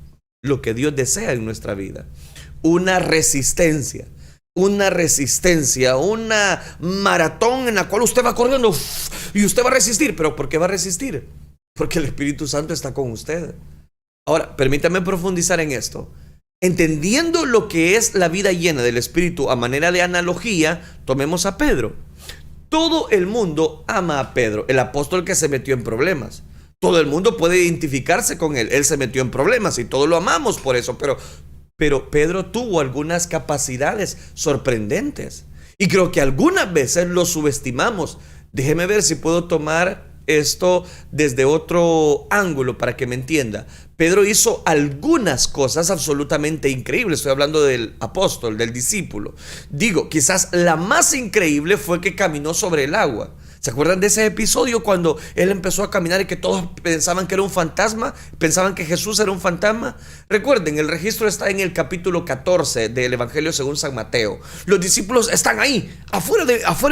Speaker 2: lo que Dios desea en nuestra vida. Una resistencia, una maratón en la cual usted va corriendo y usted va a resistir. ¿Pero por qué va a resistir? Porque el Espíritu Santo está con usted. Ahora, permítame profundizar en esto. Entendiendo lo que es la vida llena del Espíritu a manera de analogía, tomemos a Pedro. Todo el mundo ama a Pedro, el apóstol que se metió en problemas. Todo el mundo puede identificarse con él. Él se metió en problemas y todos lo amamos por eso, pero Pedro tuvo algunas capacidades sorprendentes y creo que algunas veces lo subestimamos. Déjeme ver si puedo tomar esto desde otro ángulo para que me entienda. Pedro hizo algunas cosas absolutamente increíbles. Estoy hablando del apóstol, del discípulo. Digo, quizás la más increíble fue que caminó sobre el agua. ¿Se acuerdan de ese episodio cuando él empezó a caminar y que todos pensaban que era un fantasma? ¿Pensaban que Jesús era un fantasma? Recuerden, el registro está en el capítulo 14 del Evangelio según San Mateo. Los discípulos están ahí, afuera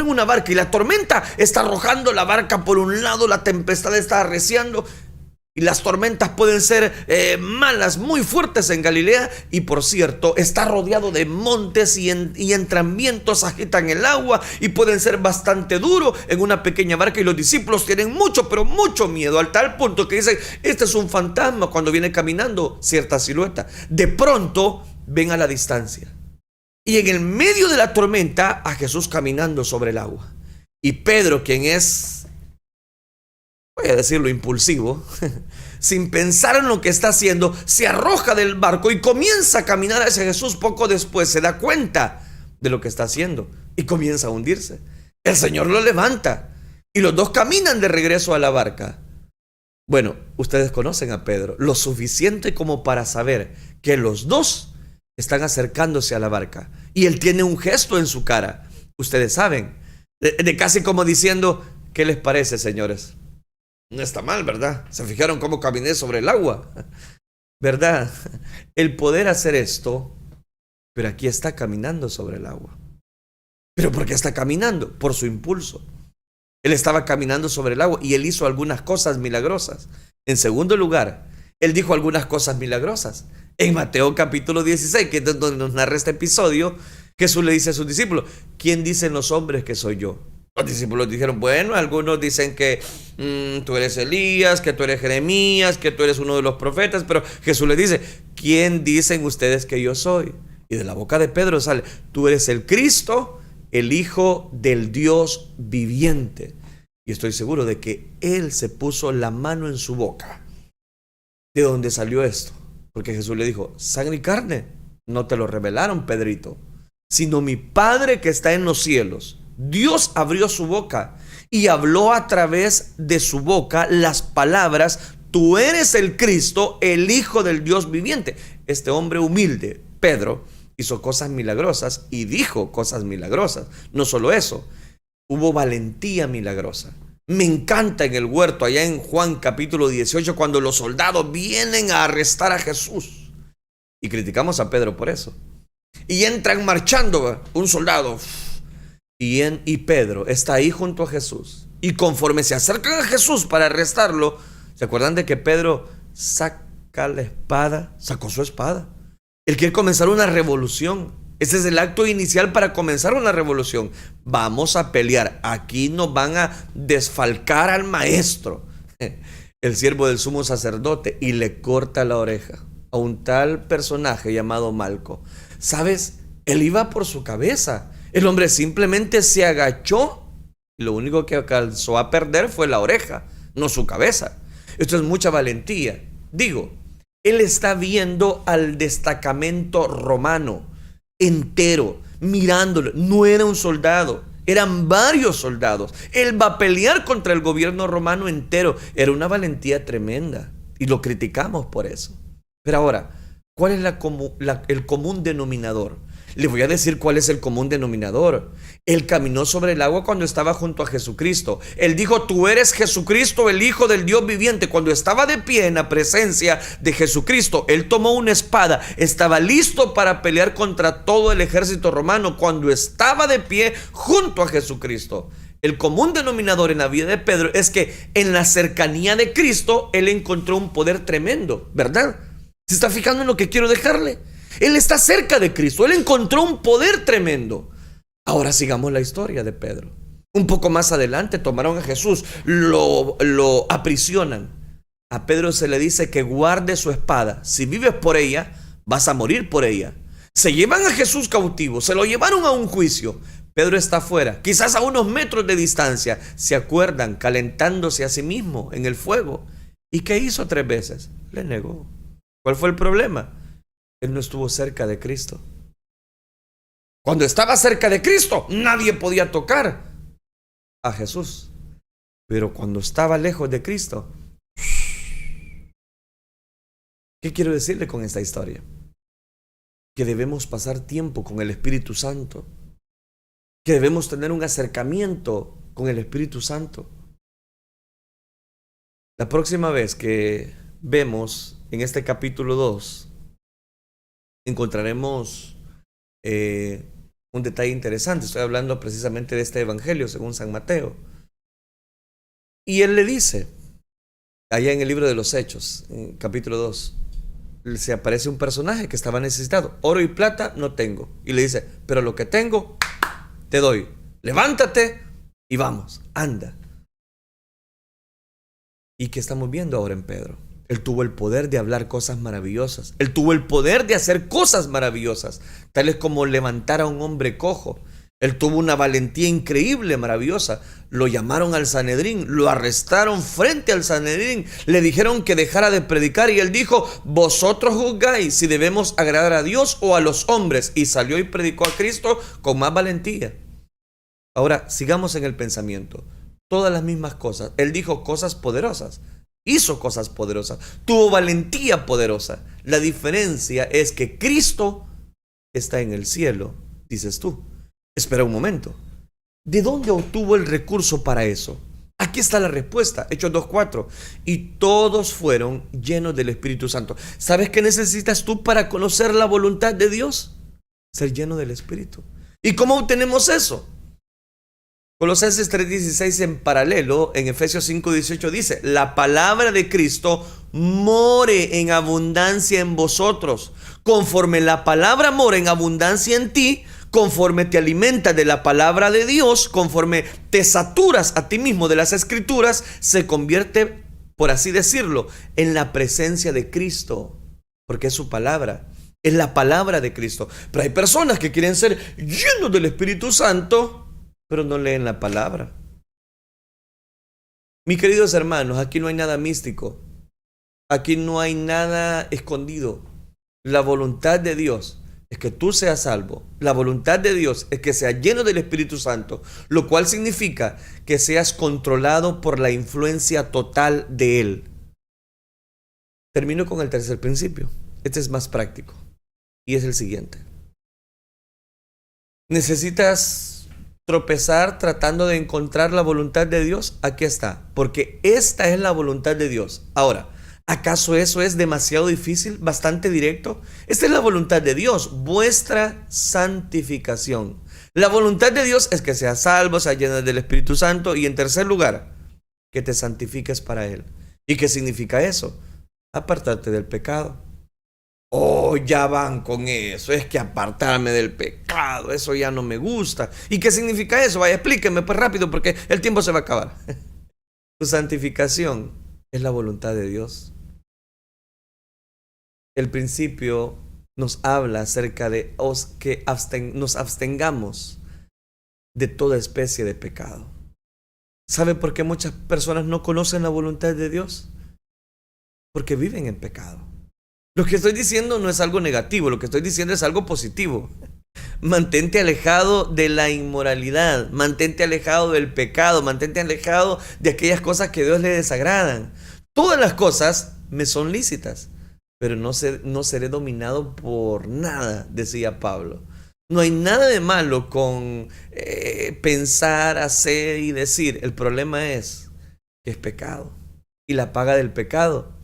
Speaker 2: en una barca, y la tormenta está arrojando la barca por un lado, la tempestad está arreciando. Y las tormentas pueden ser malas, muy fuertes en Galilea. Y por cierto, está rodeado de montes y entran vientos, agitan el agua y pueden ser bastante duros en una pequeña barca. Y los discípulos tienen mucho, pero mucho miedo, al tal punto que dicen, este es un fantasma, cuando viene caminando cierta silueta. De pronto ven a la distancia, y en el medio de la tormenta, a Jesús caminando sobre el agua. Y Pedro, quien es, voy a decirlo, impulsivo, sin pensar en lo que está haciendo, se arroja del barco y comienza a caminar hacia Jesús. Poco después se da cuenta de lo que está haciendo y comienza a hundirse. El Señor lo levanta y los dos caminan de regreso a la barca. Bueno, ustedes conocen a Pedro lo suficiente como para saber que los dos están acercándose a la barca, y él tiene un gesto en su cara, ustedes saben, de casi como diciendo, ¿qué les parece, señores? No está mal, ¿verdad? ¿Se fijaron cómo caminé sobre el agua? ¿Verdad? El poder hacer esto, pero aquí está caminando sobre el agua. ¿Pero por qué está caminando? Por su impulso. Él estaba caminando sobre el agua y él hizo algunas cosas milagrosas. En segundo lugar, él dijo algunas cosas milagrosas. En Mateo capítulo 16, que es donde nos narra este episodio, Jesús le dice a sus discípulos, ¿quién dicen los hombres que soy yo? Los discípulos dijeron, bueno, algunos dicen que tú eres Elías, que tú eres Jeremías, que tú eres uno de los profetas, pero Jesús les dice, ¿quién dicen ustedes que yo soy? Y de la boca de Pedro sale, tú eres el Cristo, el Hijo del Dios viviente. Y estoy seguro de que él se puso la mano en su boca. ¿De dónde salió esto? Porque Jesús le dijo, sangre y carne no te lo revelaron, Pedrito, sino mi Padre que está en los cielos. Dios abrió su boca y habló a través de su boca las palabras, tú eres el Cristo, el Hijo del Dios viviente. Este hombre humilde, Pedro, hizo cosas milagrosas y dijo cosas milagrosas. No solo eso, hubo valentía milagrosa. Me encanta en el huerto, allá en Juan capítulo 18, cuando los soldados vienen a arrestar a Jesús. Y criticamos a Pedro por eso. Y entran marchando un soldado. Y Pedro está ahí junto a Jesús. Y conforme se acercan a Jesús para arrestarlo, ¿se acuerdan de que Pedro saca la espada? Sacó su espada. Él quiere comenzar una revolución. Ese es el acto inicial para comenzar una revolución. Vamos a pelear. Aquí nos van a desfalcar al maestro, el siervo del sumo sacerdote, y le corta la oreja a un tal personaje llamado Malco. ¿Sabes? Él iba por su cabeza. El hombre simplemente se agachó y lo único que alcanzó a perder fue la oreja, no su cabeza. Esto es mucha valentía. Digo, él está viendo al destacamento romano entero, mirándolo. No era un soldado, eran varios soldados. Él va a pelear contra el gobierno romano entero. Era una valentía tremenda y lo criticamos por eso. Pero ahora, ¿cuál es el común denominador? Les voy a decir cuál es el común denominador. Él caminó sobre el agua cuando estaba junto a Jesucristo. Él dijo, tú eres Jesucristo, el Hijo del Dios viviente. Cuando estaba de pie en la presencia de Jesucristo, él tomó una espada, estaba listo para pelear contra todo el ejército romano cuando estaba de pie junto a Jesucristo. El común denominador en la vida de Pedro es que en la cercanía de Cristo, él encontró un poder tremendo, ¿verdad? ¿Se está fijando en lo que quiero dejarle? Él está cerca de Cristo, él encontró un poder tremendo. Ahora sigamos la historia de Pedro. Un poco más adelante tomaron a Jesús, lo aprisionan. A Pedro se le dice que guarde su espada. Si vives por ella, vas a morir por ella. Se llevan a Jesús cautivo, se lo llevaron a un juicio. Pedro está afuera, quizás a unos metros de distancia. Se acuerdan, calentándose a sí mismo en el fuego. ¿Y qué hizo 3 veces? Le negó. ¿Cuál fue el problema? Él no estuvo cerca de Cristo. Cuando estaba cerca de Cristo, nadie podía tocar a Jesús. Pero cuando estaba lejos de Cristo, ¿qué quiero decirle con esta historia? Que debemos pasar tiempo con el Espíritu Santo, que debemos tener un acercamiento con el Espíritu Santo. La próxima vez que vemos en este capítulo 2, encontraremos un detalle interesante. Estoy hablando precisamente de este evangelio según San Mateo. Y él le dice, allá en el libro de los Hechos, en capítulo 2, se aparece un personaje que estaba necesitado. Oro y plata no tengo. Y le dice, pero lo que tengo, te doy. Levántate y vamos, anda. ¿Y qué estamos viendo ahora en Pedro? Él tuvo el poder de hablar cosas maravillosas. Él tuvo el poder de hacer cosas maravillosas, tales como levantar a un hombre cojo. Él tuvo una valentía increíble, maravillosa. Lo llamaron al Sanedrín, lo arrestaron frente al Sanedrín, le dijeron que dejara de predicar y él dijo, vosotros juzgáis si debemos agradar a Dios o a los hombres. Y salió y predicó a Cristo con más valentía. Ahora, sigamos en el pensamiento. Todas las mismas cosas. Él dijo cosas poderosas, hizo cosas poderosas, tuvo valentía poderosa. La diferencia es que Cristo está en el cielo, dices tú. Espera un momento. ¿De dónde obtuvo el recurso para eso? Aquí está la respuesta, Hechos 2:4. Y todos fueron llenos del Espíritu Santo. ¿Sabes qué necesitas tú para conocer la voluntad de Dios? Ser lleno del Espíritu. ¿Y cómo obtenemos eso? Colosenses 3:16 en paralelo, en Efesios 5:18 dice, la palabra de Cristo more en abundancia en vosotros. Conforme la palabra mora en abundancia en ti, conforme te alimentas de la palabra de Dios, conforme te saturas a ti mismo de las Escrituras, se convierte, por así decirlo, en la presencia de Cristo, porque es su palabra, es la palabra de Cristo. Pero hay personas que quieren ser llenos del Espíritu Santo, pero no leen la palabra. Mis queridos hermanos, aquí no hay nada místico, aquí no hay nada escondido. La voluntad de Dios es que tú seas salvo. La voluntad de Dios es que seas lleno del Espíritu Santo, lo cual significa que seas controlado por la influencia total de Él. Termino con el tercer principio. Este es más práctico y es el siguiente. ¿Necesitas tropezar tratando de encontrar la voluntad de Dios? Aquí está, porque esta es la voluntad de Dios. Ahora, ¿acaso eso es demasiado difícil? ¿Bastante directo? Esta es la voluntad de Dios, vuestra santificación. La voluntad de Dios es que seas salvo, seas lleno del Espíritu Santo y en tercer lugar, que te santifiques para Él. ¿Y qué significa eso? Apartarte del pecado. Oh, ya van con eso, es que apartarme del pecado, eso ya no me gusta. ¿Y qué significa eso? Vaya, explíqueme pues rápido porque el tiempo se va a acabar. Tu santificación es la voluntad de Dios. El principio nos habla acerca de que nos abstengamos de toda especie de pecado. ¿Sabe por qué muchas personas no conocen la voluntad de Dios? Porque viven en pecado. Lo que estoy diciendo no es algo negativo, lo que estoy diciendo es algo positivo. Mantente alejado de la inmoralidad, mantente alejado del pecado, mantente alejado de aquellas cosas que a Dios le desagradan. Todas las cosas me son lícitas, pero no seré dominado por nada, decía Pablo. No hay nada de malo con pensar, hacer y decir. El problema es que es pecado. Y la paga del pecado,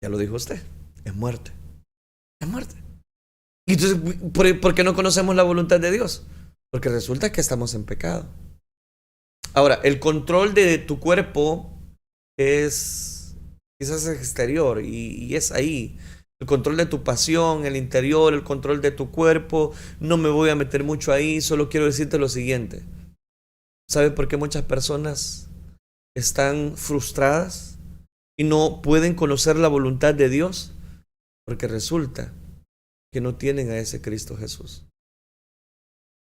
Speaker 2: ya lo dijo usted, es muerte. Es muerte. Y entonces, ¿por qué no conocemos la voluntad de Dios? Porque resulta que estamos en pecado. Ahora, el control de tu cuerpo es quizás exterior y es ahí. El control de tu pasión, el interior, el control de tu cuerpo. No me voy a meter mucho ahí, solo quiero decirte lo siguiente. ¿Sabe por qué muchas personas están frustradas y no pueden conocer la voluntad de Dios? Porque resulta que no tienen a ese Cristo Jesús.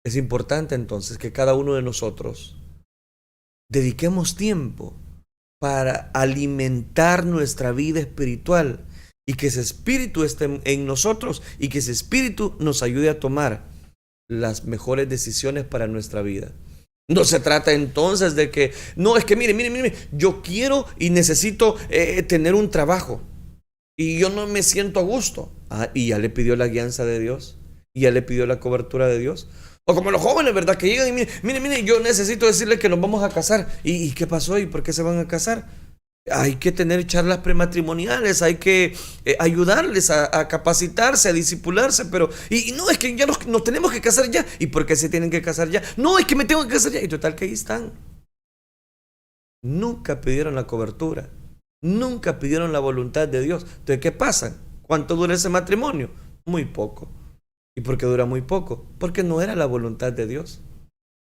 Speaker 2: Es importante entonces que cada uno de nosotros dediquemos tiempo para alimentar nuestra vida espiritual y que ese espíritu esté en nosotros y que ese espíritu nos ayude a tomar las mejores decisiones para nuestra vida. No se trata entonces de que, no, es que mire, yo quiero y necesito tener un trabajo y yo no me siento a gusto. Y ya le pidió la guianza de Dios, y ya le pidió la cobertura de Dios. O como los jóvenes, ¿verdad? Que llegan y mire, yo necesito decirle que nos vamos a casar. ¿Y qué pasó? ¿Y por qué se van a casar? Hay que tener charlas prematrimoniales, hay que ayudarles a capacitarse, a discipularse, pero y no, es que ya nos tenemos que casar ya. ¿Y por qué se tienen que casar ya? No, es que me tengo que casar ya. Y total que ahí están. Nunca pidieron la cobertura, nunca pidieron la voluntad de Dios. Entonces, ¿qué pasa? ¿Cuánto dura ese matrimonio? Muy poco. ¿Y por qué dura muy poco? Porque no era la voluntad de Dios,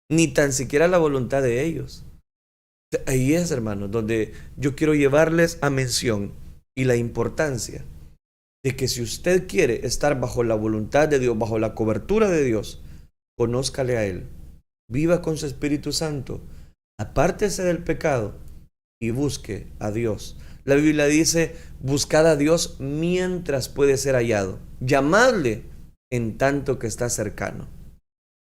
Speaker 2: ni tan siquiera la voluntad de ellos. Ahí es, hermanos, donde yo quiero llevarles a mención y la importancia de que si usted quiere estar bajo la voluntad de Dios, bajo la cobertura de Dios, conózcale a Él, viva con su Espíritu Santo, apártese del pecado y busque a Dios. La Biblia dice, buscad a Dios mientras puede ser hallado, llamadle en tanto que está cercano.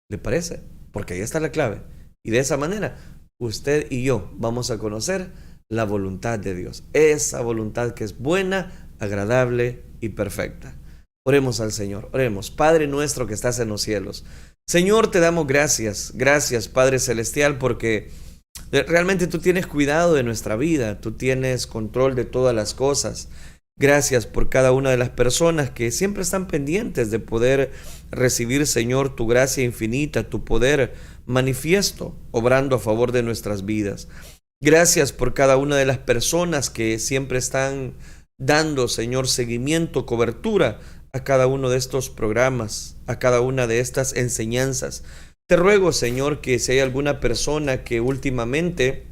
Speaker 2: ¿Le parece? Porque ahí está la clave. Y de esa manera usted y yo vamos a conocer la voluntad de Dios, esa voluntad que es buena, agradable y perfecta. Oremos al Señor, oremos. Padre nuestro que estás en los cielos, Señor, te damos gracias, gracias Padre Celestial, porque realmente tú tienes cuidado de nuestra vida, tú tienes control de todas las cosas. Gracias por cada una de las personas que siempre están pendientes de poder recibir, Señor, tu gracia infinita, tu poder manifiesto, obrando a favor de nuestras vidas. Gracias por cada una de las personas que siempre están dando, Señor, seguimiento, cobertura a cada uno de estos programas, a cada una de estas enseñanzas. Te ruego, Señor, que si hay alguna persona que últimamente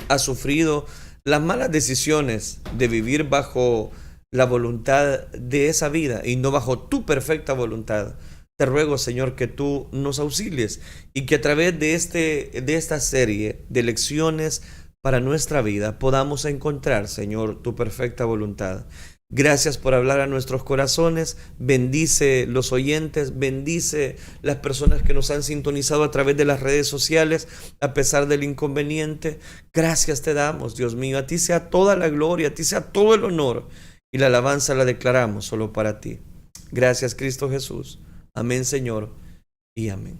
Speaker 2: ha sufrido las malas decisiones de vivir bajo la voluntad de esa vida y no bajo tu perfecta voluntad, te ruego, Señor, que tú nos auxilies y que a través de esta serie de lecciones para nuestra vida podamos encontrar, Señor, tu perfecta voluntad. Gracias por hablar a nuestros corazones. Bendice los oyentes, bendice las personas que nos han sintonizado a través de las redes sociales a pesar del inconveniente. Gracias te damos, Dios mío. A ti sea toda la gloria, a ti sea todo el honor y la alabanza la declaramos solo para ti. Gracias, Cristo Jesús. Amén, Señor, y amén.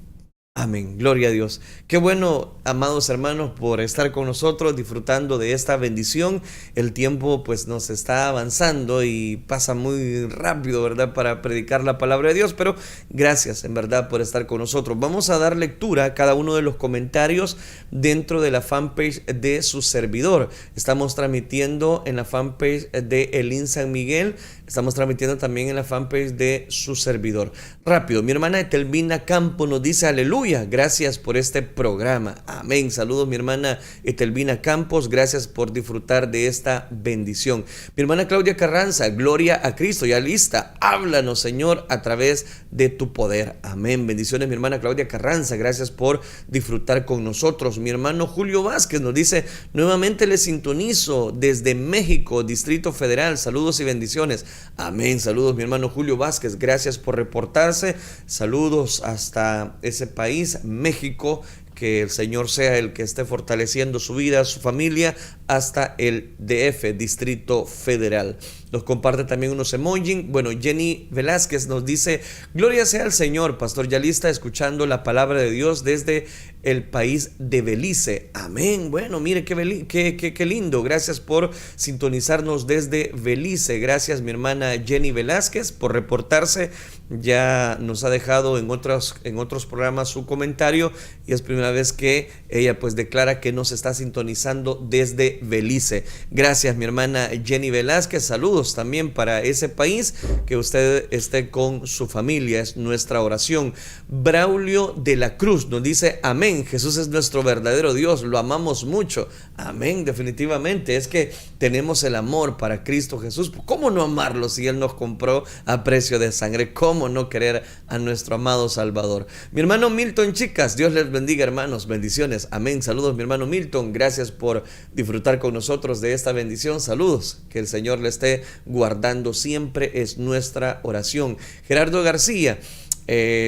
Speaker 2: Amén, gloria a Dios. Qué bueno, amados hermanos, por estar con nosotros disfrutando de esta bendición. El tiempo pues nos está avanzando y pasa muy rápido, ¿verdad?, para predicar la palabra de Dios, pero gracias en verdad por estar con nosotros. Vamos a dar lectura a cada uno de los comentarios dentro de la fanpage de su servidor. Estamos transmitiendo en la fanpage de Elín San Miguel, estamos transmitiendo también en la fanpage de su servidor. Rápido, mi hermana Etelvina Campos nos dice aleluya. Gracias por este programa. Amén. Saludos, mi hermana Etelvina Campos. Gracias por disfrutar de esta bendición. Mi hermana Claudia Carranza, gloria a Cristo. Ya lista. Háblanos, Señor, a través de tu poder. Amén. Bendiciones, mi hermana Claudia Carranza. Gracias por disfrutar con nosotros. Mi hermano Julio Vázquez nos dice, nuevamente le sintonizo desde México, Distrito Federal. Saludos y bendiciones. Amén. Saludos, mi hermano Julio Vázquez. Gracias por reportarse. Saludos hasta ese país, México. Que el Señor sea el que esté fortaleciendo su vida, su familia, hasta el DF, Distrito Federal. Nos comparte también unos emojis. Bueno, Jenny Velázquez nos dice, gloria sea al Señor, Pastor Yalista, escuchando la palabra de Dios desde el país de Belice. Amén. Bueno, mire qué lindo. Gracias por sintonizarnos desde Belice. Gracias, mi hermana Jenny Velázquez, por reportarse. Ya nos ha dejado en otros programas su comentario y es primera vez que ella pues declara que nos está sintonizando desde Belice. Gracias, mi hermana Jenny Velázquez. Saludos también para ese país, que usted esté con su familia, es nuestra oración. Braulio de la Cruz nos dice, amén, Jesús es nuestro verdadero Dios, lo amamos mucho. Amén, definitivamente, es que tenemos el amor para Cristo Jesús. ¿Cómo no amarlo si Él nos compró a precio de sangre? ¿Cómo no querer a nuestro amado Salvador? Mi hermano Milton, chicas, Dios les bendiga, hermanos, bendiciones. Amén. Saludos, mi hermano Milton. Gracias por disfrutar con nosotros de esta bendición. Saludos. Que el Señor le esté guardando siempre, es nuestra oración. Gerardo García,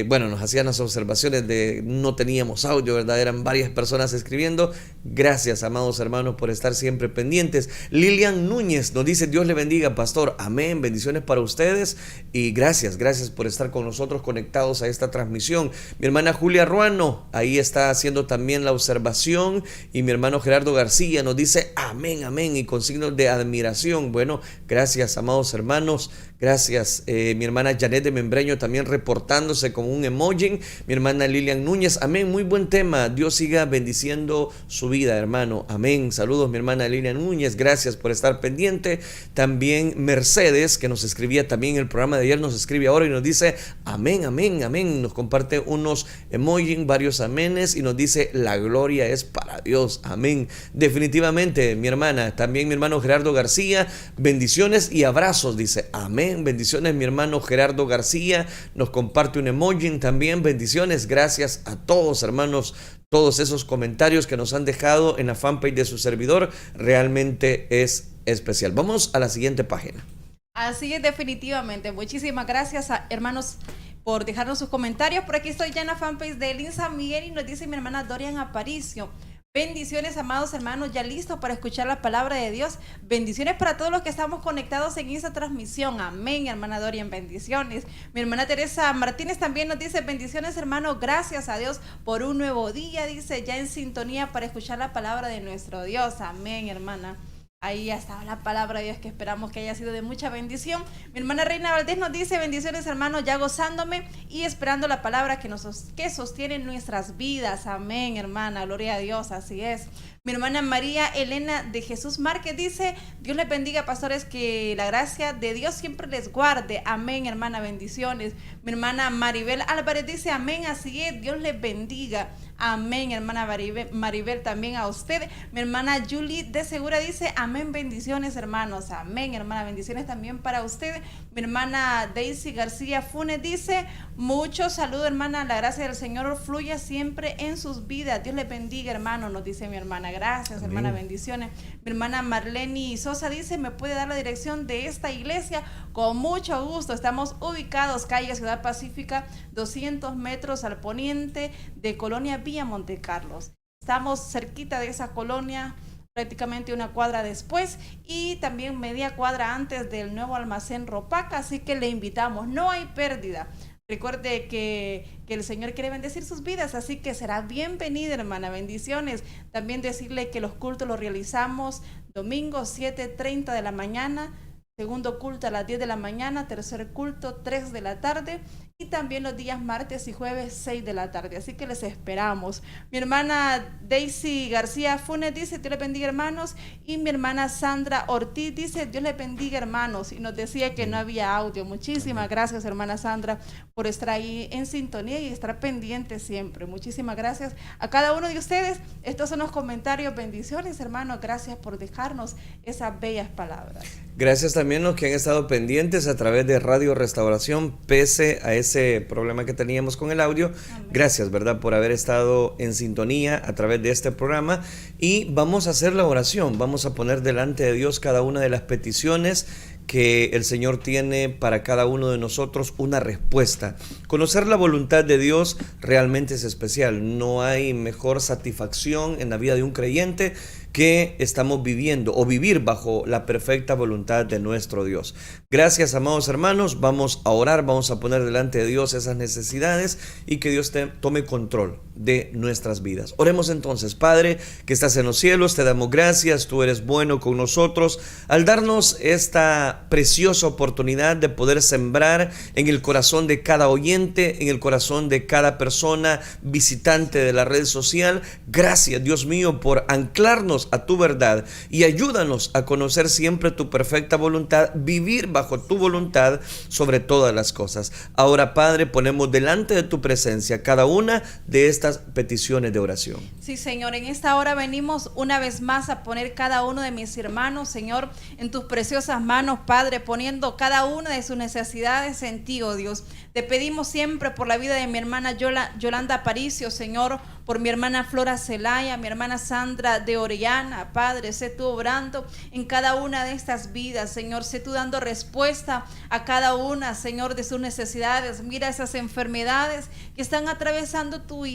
Speaker 2: bueno, nos hacían las observaciones de no teníamos audio, ¿verdad? Eran varias personas escribiendo. Gracias, amados hermanos, por estar siempre pendientes. Lilian Núñez nos dice: Dios le bendiga, pastor. Amén. Bendiciones para ustedes y gracias por estar con nosotros conectados a esta transmisión. Mi hermana Julia Ruano ahí está haciendo también la observación, y mi hermano Gerardo García nos dice amén, amén, y con signos de admiración. Bueno, gracias, amados hermanos. Gracias. Mi hermana Janet de Membreño también reportándose con un emoji. Mi hermana Lilian Núñez, amén, muy buen tema. Dios siga bendiciendo su vida, hermano. Amén. Saludos, mi hermana Lilian Núñez. Gracias por estar pendiente. También Mercedes, que nos escribía también en el programa de ayer, nos escribe ahora y nos dice amén, amén, amén. Nos comparte unos emojis, varios amenes, y nos dice: la gloria es para Dios. Amén. Definitivamente, mi hermana. También mi hermano Gerardo García, bendiciones y abrazos, dice amén. Bendiciones, mi hermano Gerardo García, nos comparte un emoji también. Bendiciones, gracias a todos, hermanos, todos esos comentarios que nos han dejado en la fanpage de su servidor, realmente es especial. Vamos a la siguiente página.
Speaker 1: Así es, definitivamente. Muchísimas gracias, hermanos, por dejarnos sus comentarios. Por aquí estoy ya en la fanpage de Elin San Miguel y nos dice mi hermana Dorian Aparicio: bendiciones, amados hermanos, ya listos para escuchar la palabra de Dios. Bendiciones para todos los que estamos conectados en esta transmisión. Amén, hermana Dorian, bendiciones. Mi hermana Teresa Martínez también nos dice: bendiciones, hermano, gracias a Dios por un nuevo día, dice, ya en sintonía para escuchar la palabra de nuestro Dios. Amén, hermana. Ahí ya estaba la palabra de Dios, que esperamos que haya sido de mucha bendición. Mi hermana Reina Valdés nos dice: bendiciones, hermano, ya gozándome y esperando la palabra que sostiene nuestras vidas. Amén, hermana, gloria a Dios, así es. Mi hermana María Elena de Jesús Márquez dice: Dios les bendiga, pastores, que la gracia de Dios siempre les guarde. Amén, hermana, bendiciones. Mi hermana Maribel Álvarez dice: amén, así es, Dios les bendiga. Amén, hermana Maribel, también a usted. Mi hermana Julie de Segura dice: amén, bendiciones, hermanos. Amén, hermana, bendiciones también para usted. Mi hermana Daisy García Funes dice: mucho saludo, hermana, la gracia del Señor fluya siempre en sus vidas. Dios les bendiga, hermano, nos dice mi hermana. Gracias, amén, hermana, bendiciones. Mi hermana Marlene Sosa dice: ¿me puede dar la dirección de esta iglesia? Con mucho gusto. Estamos ubicados calle Ciudad Pacífica, 200 metros al poniente de Colonia Villa Montecarlos. Estamos cerquita de esa colonia, prácticamente una cuadra después, y también media cuadra antes del nuevo almacén Ropaca, así que le invitamos, no hay pérdida. Recuerde que el Señor quiere bendecir sus vidas, así que será bienvenida, hermana, bendiciones. También decirle que los cultos los realizamos domingo 7:30 de la mañana, segundo culto a las 10 de la mañana, tercer culto 3 de la tarde, y también los días martes y jueves 6 de la tarde, así que les esperamos. Mi hermana Daisy García Funes dice: Dios les bendiga, hermanos. Y mi hermana Sandra Ortiz dice: Dios les bendiga, hermanos, y nos decía que no había audio. Muchísimas gracias, hermana Sandra, por estar ahí en sintonía y estar pendiente siempre. Muchísimas gracias a cada uno de ustedes. Estos son los comentarios. Bendiciones, hermanos, gracias por dejarnos esas bellas palabras.
Speaker 2: Gracias también a los que han estado pendientes a través de Radio Restauración, pese a ese problema que teníamos con el audio. Amén. Gracias, ¿verdad?, por haber estado en sintonía a través de este programa. Y vamos a hacer la oración, vamos a poner delante de Dios cada una de las peticiones que el Señor tiene para cada uno de nosotros, una respuesta. Conocer la voluntad de Dios realmente es especial. No hay mejor satisfacción en la vida de un creyente que estamos viviendo o vivir bajo la perfecta voluntad de nuestro Dios. Gracias, amados hermanos. Vamos a orar, vamos a poner delante de Dios esas necesidades y que Dios tome control de nuestras vidas. Oremos entonces. Padre, que estás en los cielos, te damos gracias. Tú eres bueno con nosotros al darnos esta preciosa oportunidad de poder sembrar en el corazón de cada oyente, en el corazón de cada persona visitante de la red social. Gracias, Dios mío, por anclarnos a tu verdad y ayúdanos a conocer siempre tu perfecta voluntad, vivir bajo tu voluntad sobre todas las cosas. Ahora, Padre, ponemos delante de tu presencia cada una de estas peticiones de oración.
Speaker 1: Sí, Señor, en esta hora venimos una vez más a poner cada uno de mis hermanos, Señor, en tus preciosas manos, Padre, poniendo cada una de sus necesidades en ti, oh Dios. Te pedimos siempre por la vida de mi hermana Yolanda Aparicio, Señor, por mi hermana Flora Celaya, mi hermana Sandra de Orellana. Padre, sé tú obrando en cada una de estas vidas, Señor. Sé tú dando respuesta a cada una, Señor, de sus necesidades. Mira esas enfermedades que están atravesando tus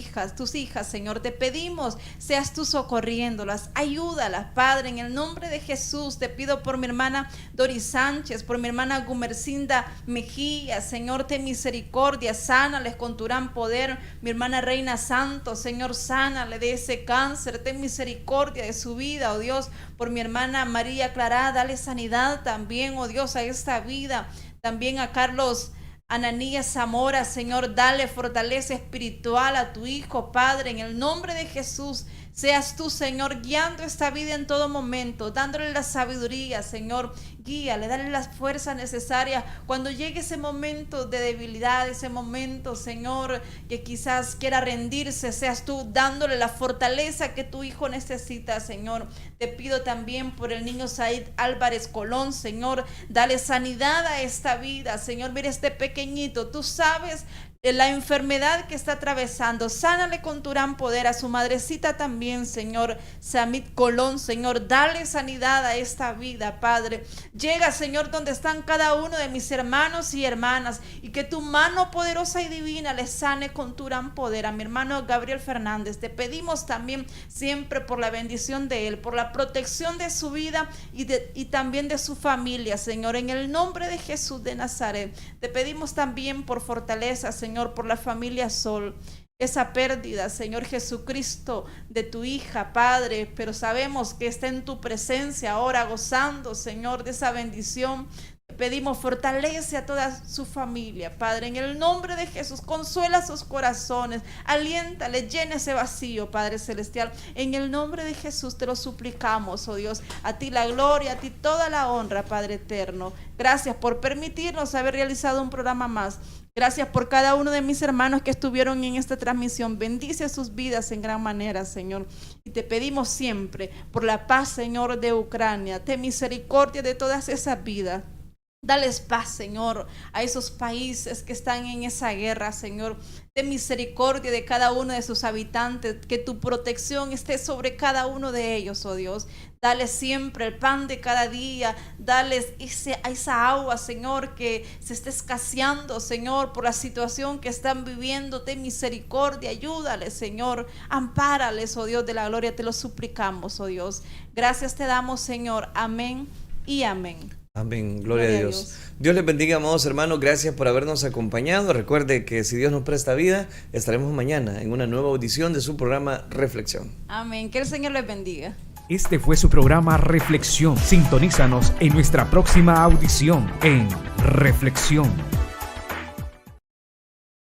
Speaker 1: hijas, Señor. Te pedimos, seas tú socorriéndolas, ayúdalas, Padre, en el nombre de Jesús. Te pido por mi hermana Doris Sánchez, por mi hermana Gumercinda Mejía, Señor, ten misericordia, sánales con tu gran poder. Mi hermana Reina Santos, Señor, sánale de ese cáncer, ten misericordia de su vida, oh Dios. Por mi hermana María Clara, dale sanidad también, oh Dios, a esta vida. También a Carlos Ananías Zamora, Señor, dale fortaleza espiritual a tu hijo, Padre, en el nombre de Jesús. Seas tú, Señor, guiando esta vida en todo momento, dándole la sabiduría, Señor. Guíale, dale las fuerzas necesarias cuando llegue ese momento de debilidad, ese momento, Señor, que quizás quiera rendirse. Seas tú dándole la fortaleza que tu hijo necesita, Señor. Te pido también por el niño Said Álvarez Colón, Señor. Dale sanidad a esta vida, Señor. Mira este pequeñito, tú sabes la enfermedad que está atravesando. Sánale con tu gran poder. A su madrecita también, Señor, Samit Colón, Señor, dale sanidad a esta vida, Padre. Llega, Señor, donde están cada uno de mis hermanos y hermanas, y que tu mano poderosa y divina les sane con tu gran poder. A mi hermano Gabriel Fernández te pedimos también siempre por la bendición de él, por la protección de su vida y también de su familia, Señor, en el nombre de Jesús de Nazaret. Te pedimos también por fortaleza, Señor, por la familia Sol, esa pérdida, Señor Jesucristo, de tu hija, Padre, pero sabemos que está en tu presencia ahora gozando, Señor, de esa bendición. Te pedimos fortalece a toda su familia, Padre, en el nombre de Jesús. Consuela sus corazones, aliéntale, llena ese vacío, Padre celestial, en el nombre de Jesús te lo suplicamos, oh Dios. A ti la gloria, a ti toda la honra, Padre eterno. Gracias por permitirnos haber realizado un programa más. Gracias por cada uno de mis hermanos que estuvieron en esta transmisión. Bendice sus vidas en gran manera, Señor. Y te pedimos siempre por la paz, Señor, de Ucrania. Ten misericordia de todas esas vidas. Dales paz, Señor, a esos países que están en esa guerra, Señor. Ten misericordia de cada uno de sus habitantes, que tu protección esté sobre cada uno de ellos, oh Dios. Dale siempre el pan de cada día, dales esa agua, Señor, que se esté escaseando, Señor, por la situación que están viviendo. Ten misericordia, ayúdales, Señor, ampárales, oh Dios de la gloria, te lo suplicamos, oh Dios. Gracias te damos, Señor, amén y amén.
Speaker 2: Amén, gloria a Dios. Dios les bendiga, amados hermanos, gracias por habernos acompañado. Recuerde que si Dios nos presta vida, estaremos mañana en una nueva audición de su programa Reflexión.
Speaker 1: Amén, que el Señor les bendiga.
Speaker 3: Este fue su programa Reflexión. Sintonízanos en nuestra próxima audición en Reflexión.